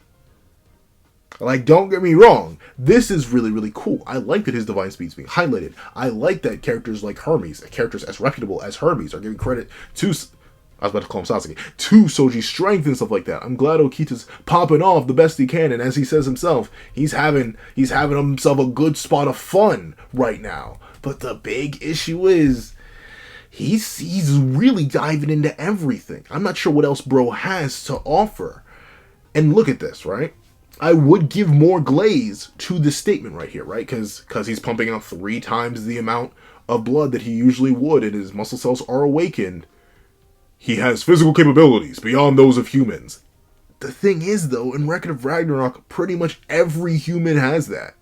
Like, don't get me wrong, this is really, really cool. I like that his divine speed's being highlighted. I like that characters like Hermes, characters as reputable as Hermes, are giving credit to... I was about to call him Sasuke. To SOUJI's strength and stuff like that. I'm glad Okita's popping off the best he can, and as he says himself, he's having himself a good spot of fun right now. But the big issue is, he's really diving into everything. I'm not sure what else bro has to offer. And look at this, right? I would give more glaze to this statement right here, right? Because he's pumping out 3 times the amount of blood that he usually would, and his muscle cells are awakened. He has physical capabilities beyond those of humans. The thing is, though, in Record of Ragnarok, pretty much every human has that.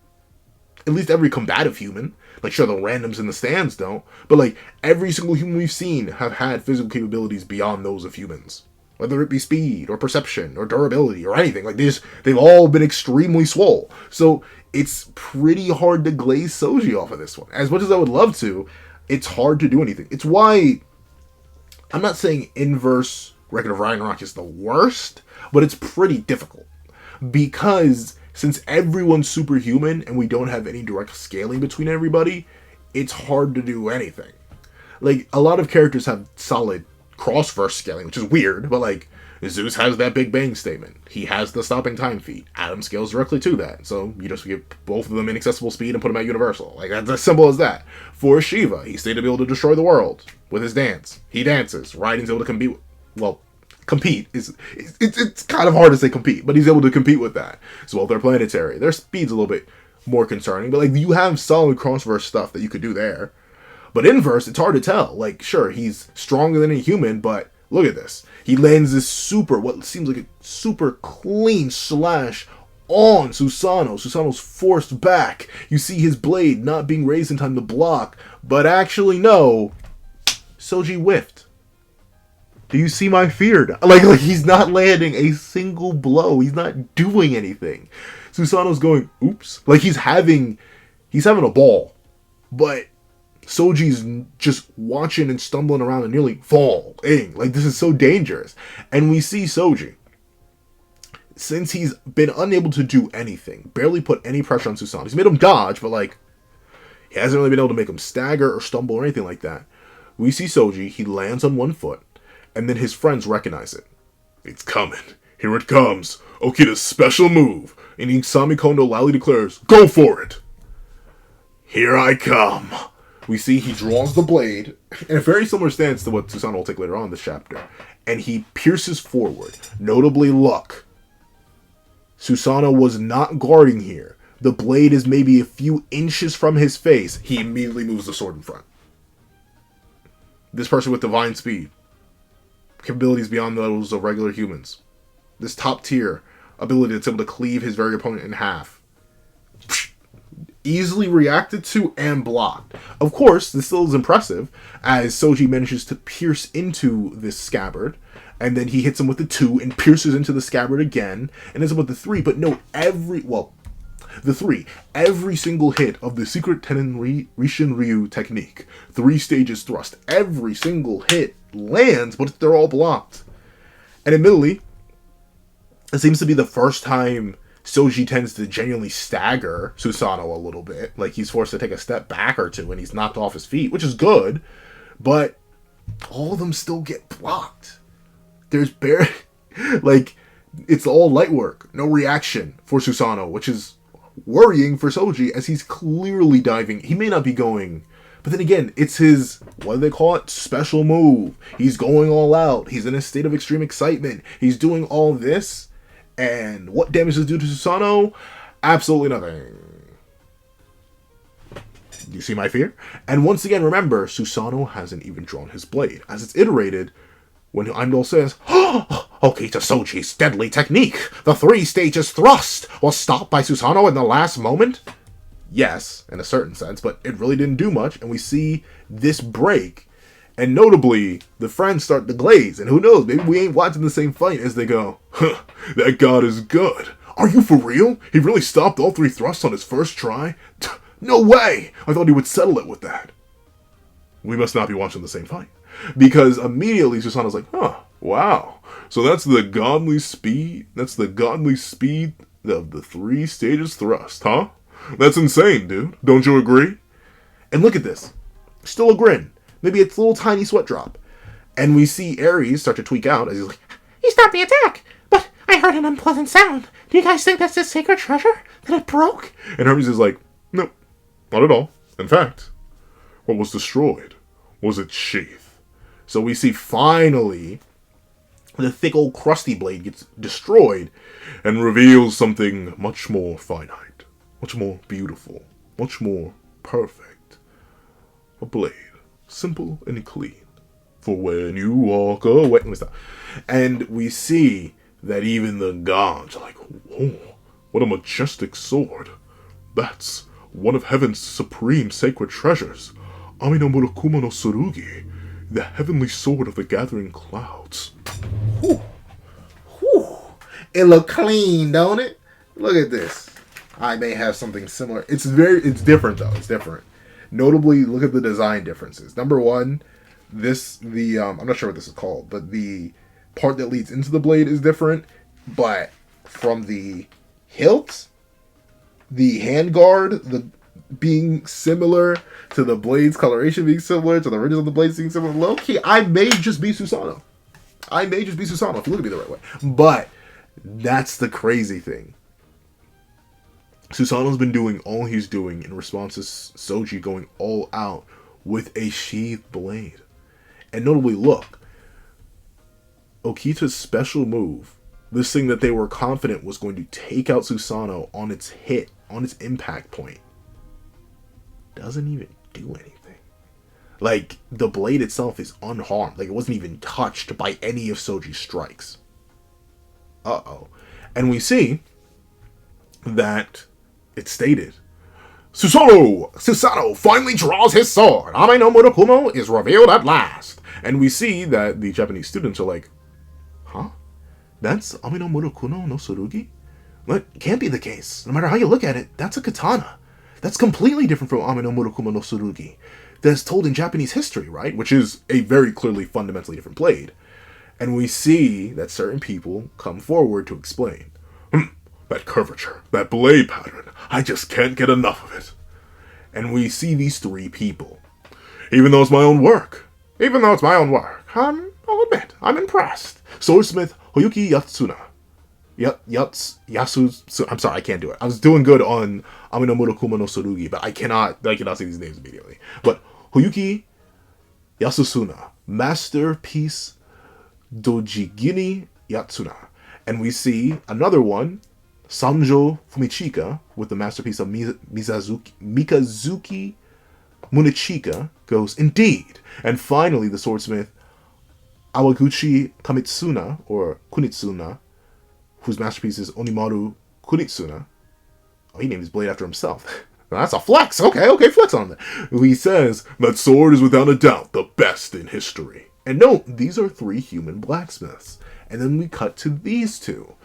at least every combative human. Like, sure, the randoms in the stands don't, but like every single human we've seen have had physical capabilities beyond those of humans. Whether it be speed, or perception, or durability, or anything. Like, they've all been extremely swole. So, it's pretty hard to glaze SOUJI off of this one. As much as I would love to, it's hard to do anything. It's why, I'm not saying Inverse Record of Ragnarok is the worst, but it's pretty difficult. Because, since everyone's superhuman, and we don't have any direct scaling between everybody, it's hard to do anything. Like, a lot of characters have solid cross-verse scaling, which is weird, but like, Zeus has that Big Bang statement. He has the stopping time feat. Adam scales directly to that. So you just give both of them inaccessible speed and put them at universal. Like, that's as simple as that. For Shiva, he's stated to be able to destroy the world with his dance. He dances. Raiding's able to compete. Well, compete is it's kind of hard to say compete, but he's able to compete with that. So while they're planetary, their speed's a little bit more concerning, but like, you have solid cross-verse stuff that you could do there. But inverse, it's hard to tell. Like, sure, he's stronger than a human, but look at this. He lands this what seems like a super clean slash on Susano. Susano's forced back. You see his blade not being raised in time to block, but actually, no. SOUJI whiffed. Do you see my fear? Like, he's not landing a single blow. He's not doing anything. Susano's going, oops. Like, he's having a ball. But SOUJI's just watching and stumbling around and nearly falling. Like, this is so dangerous. And we see SOUJI, since he's been unable to do anything, barely put any pressure on Susano. He's made him dodge, but like, he hasn't really been able to make him stagger or stumble or anything like that. We see SOUJI, he lands on one foot, and then his friends recognize it. It's coming. Here it comes. Okita's special move. And Isami Kondo loudly declares, go for it. Here I come. We see he draws the blade in a very similar stance to what Susano will take later on in this chapter. And he pierces forward. Notably, look. Susano was not guarding here. The blade is maybe a few inches from his face. He immediately moves the sword in front. This person with divine speed. Capabilities beyond those of regular humans. This top tier ability that's able to cleave his very opponent in half. Easily reacted to and blocked. Of course, this still is impressive, as SOUJI manages to pierce into this scabbard, and then he hits him with the 2 and pierces into the scabbard again, and hits him with the 3, but no, the 3. Every single hit of the Secret Tenon Rishin Ryu technique, 3 stages thrust, every single hit lands, but they're all blocked. And admittedly, it seems to be the first time SOUJI tends to genuinely stagger Susano a little bit. Like, he's forced to take a step back or two and he's knocked off his feet, which is good, but all of them still get blocked. There's like, it's all light work, no reaction for Susano, which is worrying for SOUJI, as he's clearly diving. He may not be going, but then again, it's his, what do they call it? Special move. He's going all out. He's in a state of extreme excitement. He's doing all this. And what damage does it do to Susano? Absolutely nothing. You see my fear? And once again, remember, Susano hasn't even drawn his blade. As it's iterated, when Heimdall says, Okita SOUJI's deadly technique, the 3 stages thrust, was stopped by Susano in the last moment? Yes, in a certain sense, but it really didn't do much, and we see this break. And notably, the friends start to glaze, and who knows, maybe we ain't watching the same fight as they go, that god is good. Are you for real? He really stopped all 3 thrusts on his first try? No way! I thought he would settle it with that. We must not be watching the same fight. Because immediately Susano's like, wow. So that's the godly speed? That's the godly speed of the 3 stages thrust, huh? That's insane, dude. Don't you agree? And look at this. Still a grin. Maybe it's a little tiny sweat drop. And we see Ares start to tweak out as he's like, He stopped the attack, but I heard an unpleasant sound. Do you guys think that's the sacred treasure? That it broke? And Hermes is like, nope, not at all. In fact, what was destroyed was its sheath. So we see finally the thick old crusty blade gets destroyed and reveals something much more finite, much more beautiful, much more perfect. A blade. Simple and clean. For when you walk away. Let me stop. And we see that even the gods are like, whoa, what a majestic sword. That's one of heaven's supreme sacred treasures, Ami no Murakumo no Tsurugi, the heavenly sword of the gathering clouds. Whew. Whew. It look clean, don't it? Look at this. I may have something similar. It's different though. It's different. Notably, look at the design differences. Number one, I'm not sure what this is called, but the part that leads into the blade is different. But from the hilt, the handguard, the being similar to the blade's coloration being similar to the ridges of the blades being similar, low key, I may just be Susano. If you look at me the right way. But that's the crazy thing. Susano's been doing all he's doing in response to SOUJI going all out with a sheathed blade. And notably, look, Okita's special move, this thing that they were confident was going to take out Susano on its hit, on its impact point, doesn't even do anything. Like, the blade itself is unharmed. Like, it wasn't even touched by any of SOUJI's strikes. Uh-oh. And we see that it's stated, Susano finally draws his sword. Ame no Murakumo is revealed at last. And we see that the Japanese students are like, huh? That's Ame no Murakumo no Tsurugi? That can't be the case. No matter how you look at it, that's a katana. That's completely different from Ame no Murakumo no Tsurugi. That's told in Japanese history, right? Which is a very clearly fundamentally different blade. And we see that certain people come forward to explain. That curvature, that blade pattern, I just can't get enough of it. And we see these three people. Even though it's my own work, I'll admit, I'm impressed. Swordsmith Hoyuki Yatsuna. I'm sorry, I can't do it. I was doing good on Ame no Murakumo no Tsurugi, but I cannot say these names immediately. But Hoyuki Yasusuna, Masterpiece Dojigini Yatsuna. And we see another one, Sanjo Fumichika, with the masterpiece of Mikazuki Munichika, goes, indeed. And finally, the swordsmith Awaguchi Kamitsuna, or Kunitsuna, whose masterpiece is Onimaru Kunitsuna. Oh, he named his blade after himself. That's a flex. Okay, flex on that. He says, that sword is without a doubt the best in history. And note, these are three human blacksmiths. And then we cut to these two.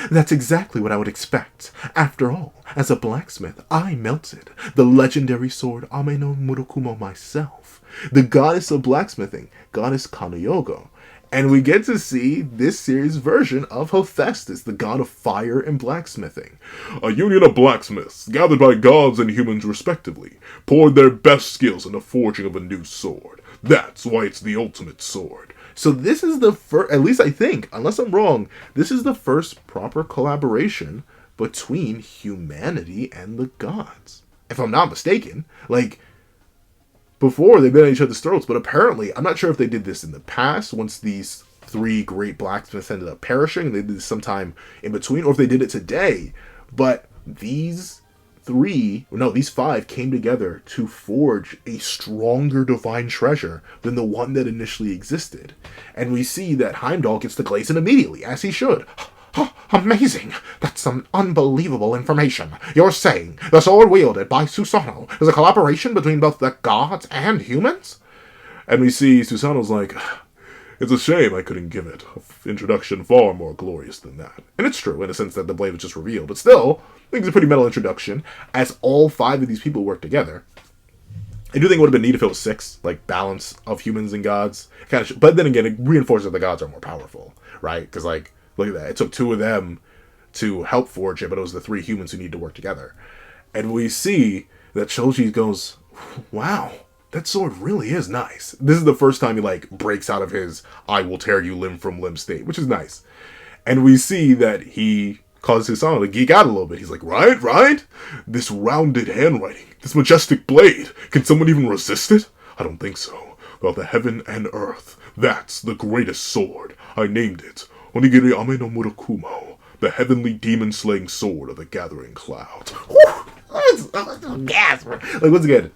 That's exactly what I would expect. After all, as a blacksmith, I melted the legendary sword Ame no Murakumo myself. The goddess of blacksmithing, goddess Kanoyogo. And we get to see this series version of Hephaestus, the god of fire and blacksmithing. A union of blacksmiths, gathered by gods and humans respectively, poured their best skills in the forging of a new sword. That's why it's the ultimate sword. So this is the first, at least I think, unless I'm wrong, this is the first proper collaboration between humanity and the gods. If I'm not mistaken. Like, before they've been at each other's throats, but apparently, I'm not sure if they did this in the past, once these three great blacksmiths ended up perishing, they did this sometime in between, or if they did it today, but these five came together to forge a stronger divine treasure than the one that initially existed. And we see that Heimdall gets the glazing immediately, as he should. Amazing! That's some unbelievable information. You're saying the sword wielded by Susano is a collaboration between both the gods and humans? And we see Susano's like, it's a shame I couldn't give it an introduction far more glorious than that. And it's true, in a sense that the blade was just revealed, but still, I think it's a pretty metal introduction, as all five of these people work together. I do think it would have been neat if it was 6, like, balance of humans and gods. But then again, it reinforces that the gods are more powerful, right? Because, like, look at that. It took 2 of them to help forge it, but it was the 3 humans who need to work together. And we see that SOUJI goes, wow, that sword really is nice. This is the first time he, like, breaks out of his I will tear you limb from limb state, which is nice. And we see that he causes Susano to geek out a little bit. He's like, right? This rounded handwriting, this majestic blade, can someone even resist it? I don't think so. Well, the heaven and earth, that's the greatest sword. I named it Onigiri Ame no Murakumo, the heavenly demon-slaying sword of the gathering clouds. Gasp! Like, once again,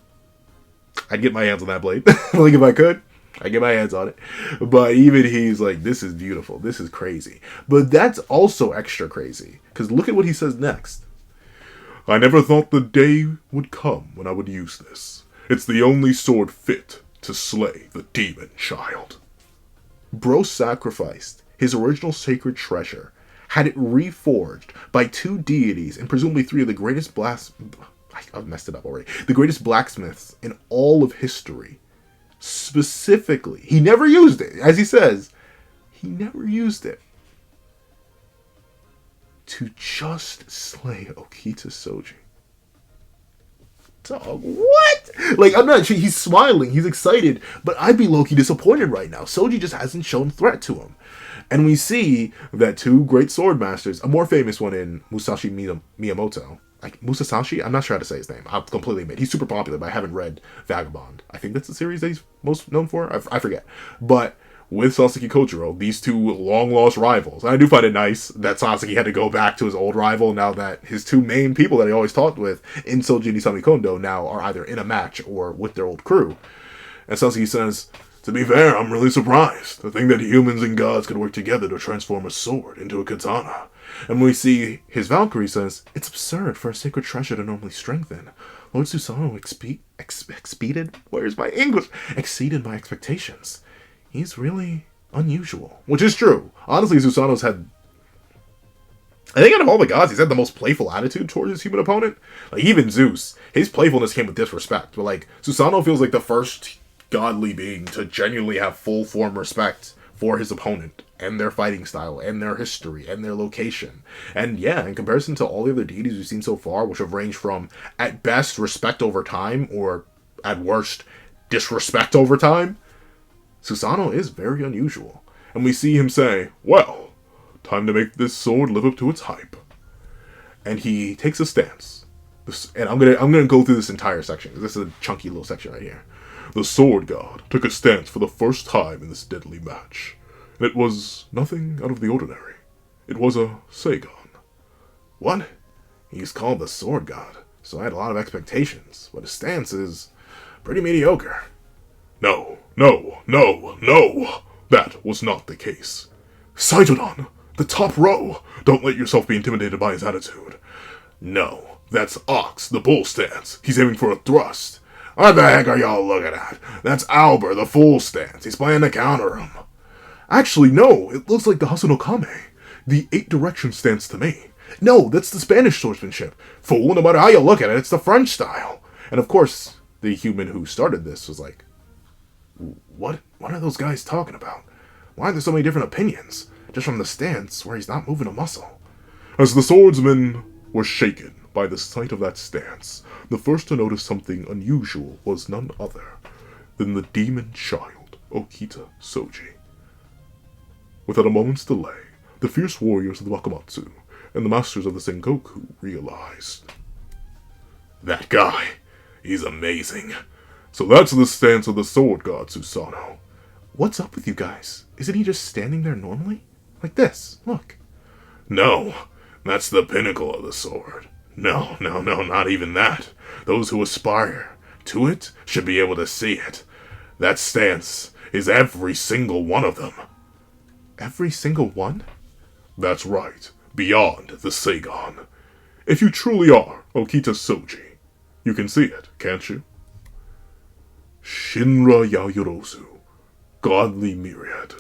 I'd get my hands on that blade. Like, if I could, I'd get my hands on it. But even he's like, this is beautiful. This is crazy. But that's also extra crazy. Because look at what he says next. I never thought the day would come when I would use this. It's the only sword fit to slay the demon child. Bro sacrificed his original sacred treasure, had it reforged by 2 deities and presumably 3 of the greatest I've messed it up already. The greatest blacksmiths in all of history. Specifically, he never used it. As he says, he never used it to just slay Okita SOUJI. Dog, what? Like, I'm not sure. He's smiling. He's excited. But I'd be low-key disappointed right now. SOUJI just hasn't shown threat to him. And we see that 2 great sword masters, a more famous one in Musashi Miyamoto. Like, Musashi? I'm not sure how to say his name. I'm completely made. He's super popular, but I haven't read Vagabond. I think that's the series that he's most known for. I forget. But with Sasaki Kojiro, these 2 long-lost rivals. And I do find it nice that Sasaki had to go back to his old rival now that his 2 main people that he always talked with in SOUJI and Isami Kondo now are either in a match or with their old crew. And Sasaki says, to be fair, I'm really surprised to think that humans and gods could work together to transform a sword into a katana. And when we see his Valkyrie says, it's absurd for a sacred treasure to normally strengthen. Lord Susano exceeded my expectations. He's really unusual. Which is true. Honestly, Susano's had, I think out of all the gods, he's had the most playful attitude towards his human opponent. Like, even Zeus, his playfulness came with disrespect. But, like, Susano feels like the first godly being to genuinely have full form respect for his opponent and their fighting style and their history and their location. And yeah, in comparison to all the other deities we've seen so far, which have ranged from at best respect over time or at worst disrespect over time, Susano is very unusual. And we see him say, well, time to make this sword live up to its hype. And he takes a stance. And I'm gonna go through this entire section, because this is a chunky little section right here. The sword god took a stance for the first time in this deadly match. And it was nothing out of the ordinary. It was a Seigan. What? He's called the sword god, so I had a lot of expectations, but his stance is pretty mediocre. No. That was not the case. Saitodon, the top row. Don't let yourself be intimidated by his attitude. No, that's Ox, the bull stance. He's aiming for a thrust. What the heck are y'all looking at? That's Albert, the full stance. He's playing to counter him. Actually, no, it looks like the Hasu Kame, the 8-direction stance to me. No, that's the Spanish swordsmanship. Fool, no matter how you look at it, it's the French style. And of course, the human who started this was like, What are those guys talking about? Why are there so many different opinions? Just from the stance where he's not moving a muscle. As the swordsmen were shaken by the sight of that stance, the first to notice something unusual was none other than the demon child, Okita SOUJI. Without a moment's delay, the fierce warriors of the Wakamatsu and the masters of the Sengoku realized. That guy, he's amazing. So that's the stance of the sword god, Susano. What's up with you guys? Isn't he just standing there normally? Like this, look. No, that's the pinnacle of the sword. No, not even that. Those who aspire to it should be able to see it. That stance is every single one of them. Every single one? That's right, beyond the Seigan. If you truly are Okita SOUJI, you can see it, can't you? Shinra Yayorozu, godly myriad.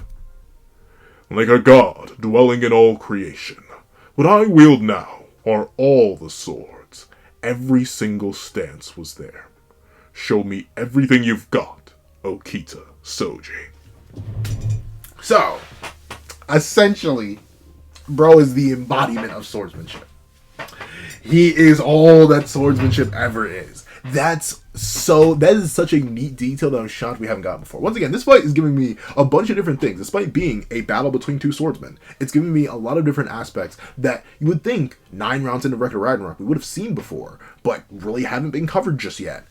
Like a god dwelling in all creation, what I wield now are all the swords. Every single stance was there. Show me everything you've got, Okita SOUJI. So, essentially, bro is the embodiment of swordsmanship. He is all that swordsmanship ever is. That is such a neat detail that I'm shocked we haven't gotten before. Once again, this fight is giving me a bunch of different things. Despite being a battle between 2 swordsmen, it's giving me a lot of different aspects that you would think 9 rounds into Ragnarok we would have seen before, but really haven't been covered just yet.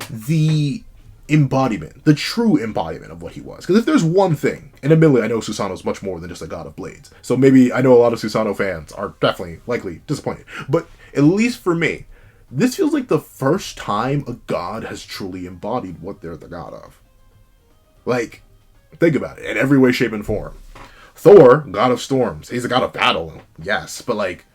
The embodiment, the true embodiment of what he was. Because if there's one thing, and admittedly I know Susano's much more than just a god of blades, so maybe I know a lot of Susano fans are definitely likely disappointed, but at least for me, this feels like the first time a god has truly embodied what they're the god of. Like, think about it, in every way, shape, and form. Thor, god of storms, he's a god of battle, yes, but like,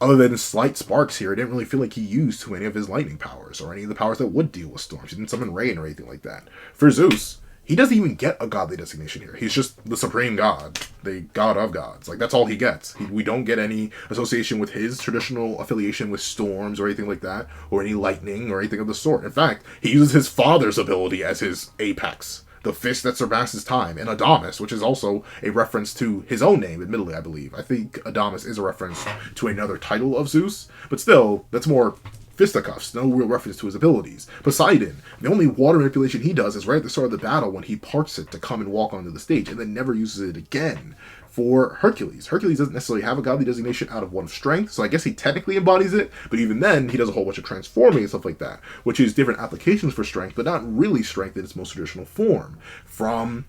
Other than slight sparks here, it didn't really feel like he used too many of his lightning powers or any of the powers that would deal with storms. He didn't summon rain or anything like that. For Zeus, he doesn't even get a godly designation here. He's just the supreme god, the god of gods. Like, that's all he gets. We don't get any association with his traditional affiliation with storms or anything like that, or any lightning or anything of the sort. In fact, he uses his father's ability as his apex, the fist that surpasses time, and Adamus, which is also a reference to his own name, admittedly, I believe. I think Adamus is a reference to another title of Zeus, but still, that's more fisticuffs, no real reference to his abilities. Poseidon, the only water manipulation he does is right at the start of the battle when he parts it to come and walk onto the stage, and then never uses it again. For Hercules, Hercules doesn't necessarily have a godly designation out of one of strength, so I guess he technically embodies it, but even then, he does a whole bunch of transforming and stuff like that, which is different applications for strength, but not really strength in its most traditional form. From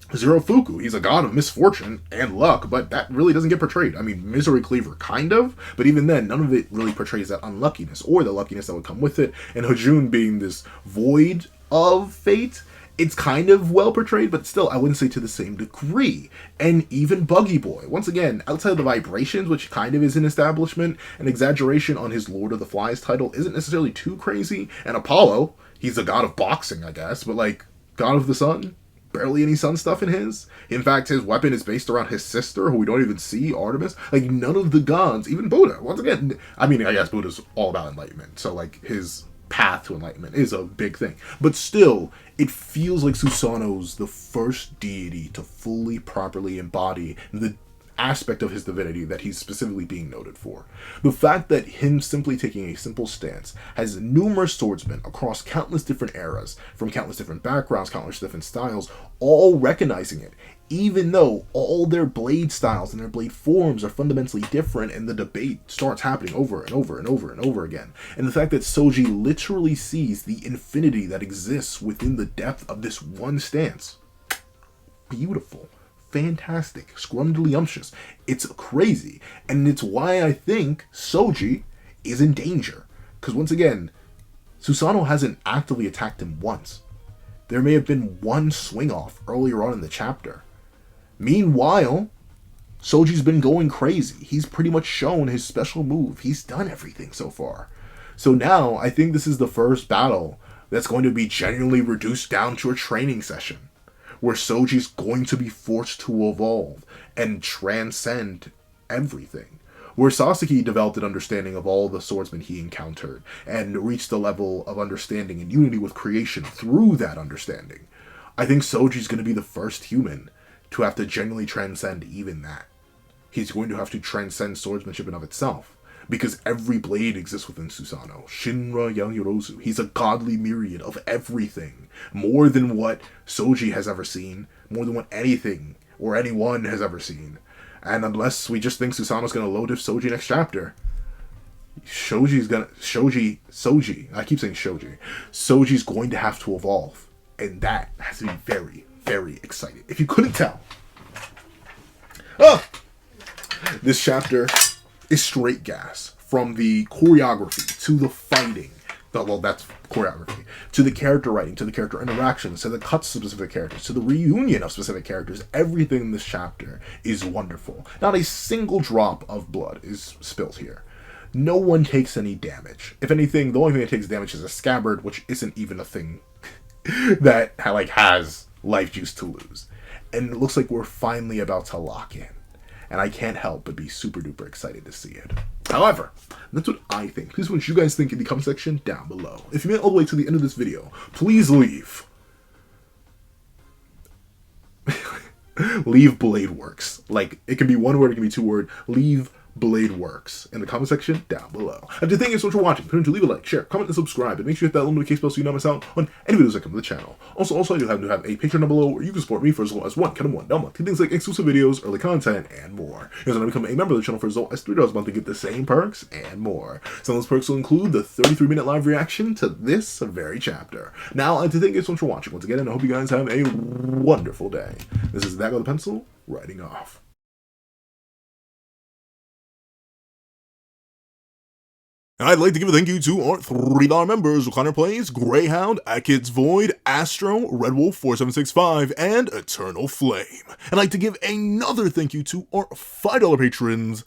Zerofuku, he's a god of misfortune and luck, but that really doesn't get portrayed. I mean, Misery Cleaver, kind of, but even then, none of it really portrays that unluckiness, or the luckiness that would come with it, and Hajun being this void of fate, it's kind of well portrayed, but still, I wouldn't say to the same degree. And even Buggy Boy, once again, outside of the vibrations, which kind of is an establishment, an exaggeration on his Lord of the Flies title isn't necessarily too crazy. And Apollo, he's a god of boxing, I guess, but like, god of the sun? Barely any sun stuff in his. In fact, his weapon is based around his sister, who we don't even see, Artemis. Like, none of the gods, even Buddha, once again, I mean, I guess Buddha's all about enlightenment, so like, his path to enlightenment is a big thing. But still, it feels like Susano's the first deity to fully, properly embody the aspect of his divinity that he's specifically being noted for. The fact that him simply taking a simple stance has numerous swordsmen across countless different eras, from countless different backgrounds, countless different styles, all recognizing it, even though all their blade styles and their blade forms are fundamentally different, and the debate starts happening over and over and over and over again. And the fact that SOUJI literally sees the infinity that exists within the depth of this one stance. Beautiful. Fantastic. Scrumdiddlyumptious. It's crazy. And it's why I think SOUJI is in danger. Because once again, Susano hasn't actively attacked him once. There may have been one swing off earlier on in the chapter. Meanwhile, SOUJI's been going crazy. He's pretty much shown his special move. He's done everything so far. So now, I think this is the first battle that's going to be genuinely reduced down to a training session, where SOUJI's going to be forced to evolve and transcend everything. Where Sasaki developed an understanding of all the swordsmen he encountered, and reached a level of understanding and unity with creation through that understanding. I think SOUJI's going to be the first human to have to genuinely transcend even that. He's going to have to transcend swordsmanship in of itself, because every blade exists within Susano. Shinra Yanyorozu. He's a godly myriad of everything. More than what SOUJI has ever seen. More than what anything or anyone has ever seen. And unless we just think Susano's going to load if SOUJI next chapter, SOUJI, I keep saying Shoji. SOUJI's going to have to evolve. And that has to be very, very exciting. If you couldn't tell. Oh! This chapter is straight gas. From the choreography to the fighting. Well, that's choreography. To the character writing, to the character interactions, to the cuts of specific characters, to the reunion of specific characters. Everything in this chapter is wonderful. Not a single drop of blood is spilled here. No one takes any damage. If anything, the only thing that takes damage is a scabbard, which isn't even a thing that has life juice to lose. And it looks like we're finally about to lock in. And I can't help but be super duper excited to see it. However, that's what I think. Please, what you guys think in the comment section down below. If you made it all the way to the end of this video, please leave. Leave Blade Works. Like, it can be one word, it can be two word. Leave Blade Works in the comment section down below. And to thank you so much for watching. Remember to leave a like, share, comment, and subscribe. And make sure you hit that little notification bell so you don't miss out on any videos that come to the channel. Also, I do have a Patreon down below where you can support me for as low as $1 a month. Things like exclusive videos, early content, and more. You guys want to become a member of the channel for as low as $3 a month to get the same perks and more. Some of those perks will include the 33-minute live reaction to this very chapter. Now, I'd like to thank you so much for watching once again, and I hope you guys have a wonderful day. This is That Guy with a Pencil, writing off. And I'd like to give a thank you to our $3 members, Recliner Plays, Greyhound, Kids Void, Astro, Red Wolf 4765, and Eternal Flame. I'd like to give another thank you to our $5 patrons,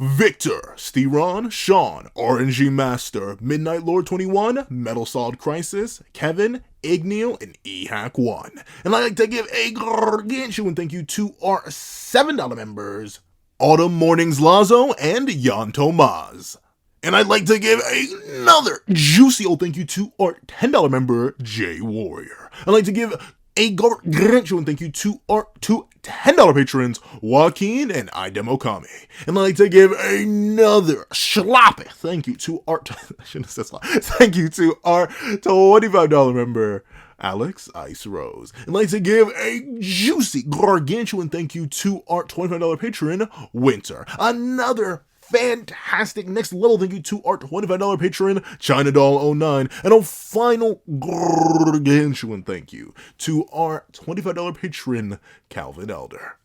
Victor, Steron, Sean, RNG Master, Midnight Lord 21, Metal Solid Crisis, Kevin, Igneel, and EHack1. And I'd like to give a gargantuan thank you to our $7 members, Autumn Mornings Lazo and Jan Tomaz. And I'd like to give another juicy old thank you to our $10 member, Jay Warrior. I'd like to give a gargantuan thank you to our two $10 patrons, Joaquin and Idemokami. And I'd like to give another sloppy thank you to our, I shouldn't have said sloppy, thank you to our $25 member, Alex Ice Rose. And I'd like to give a juicy gargantuan thank you to our $25 patron, Winter. Another fantastic next level thank you to our $25 patron, ChinaDoll09, and a final gargantuan thank you to our $25 patron, Calvin Elder.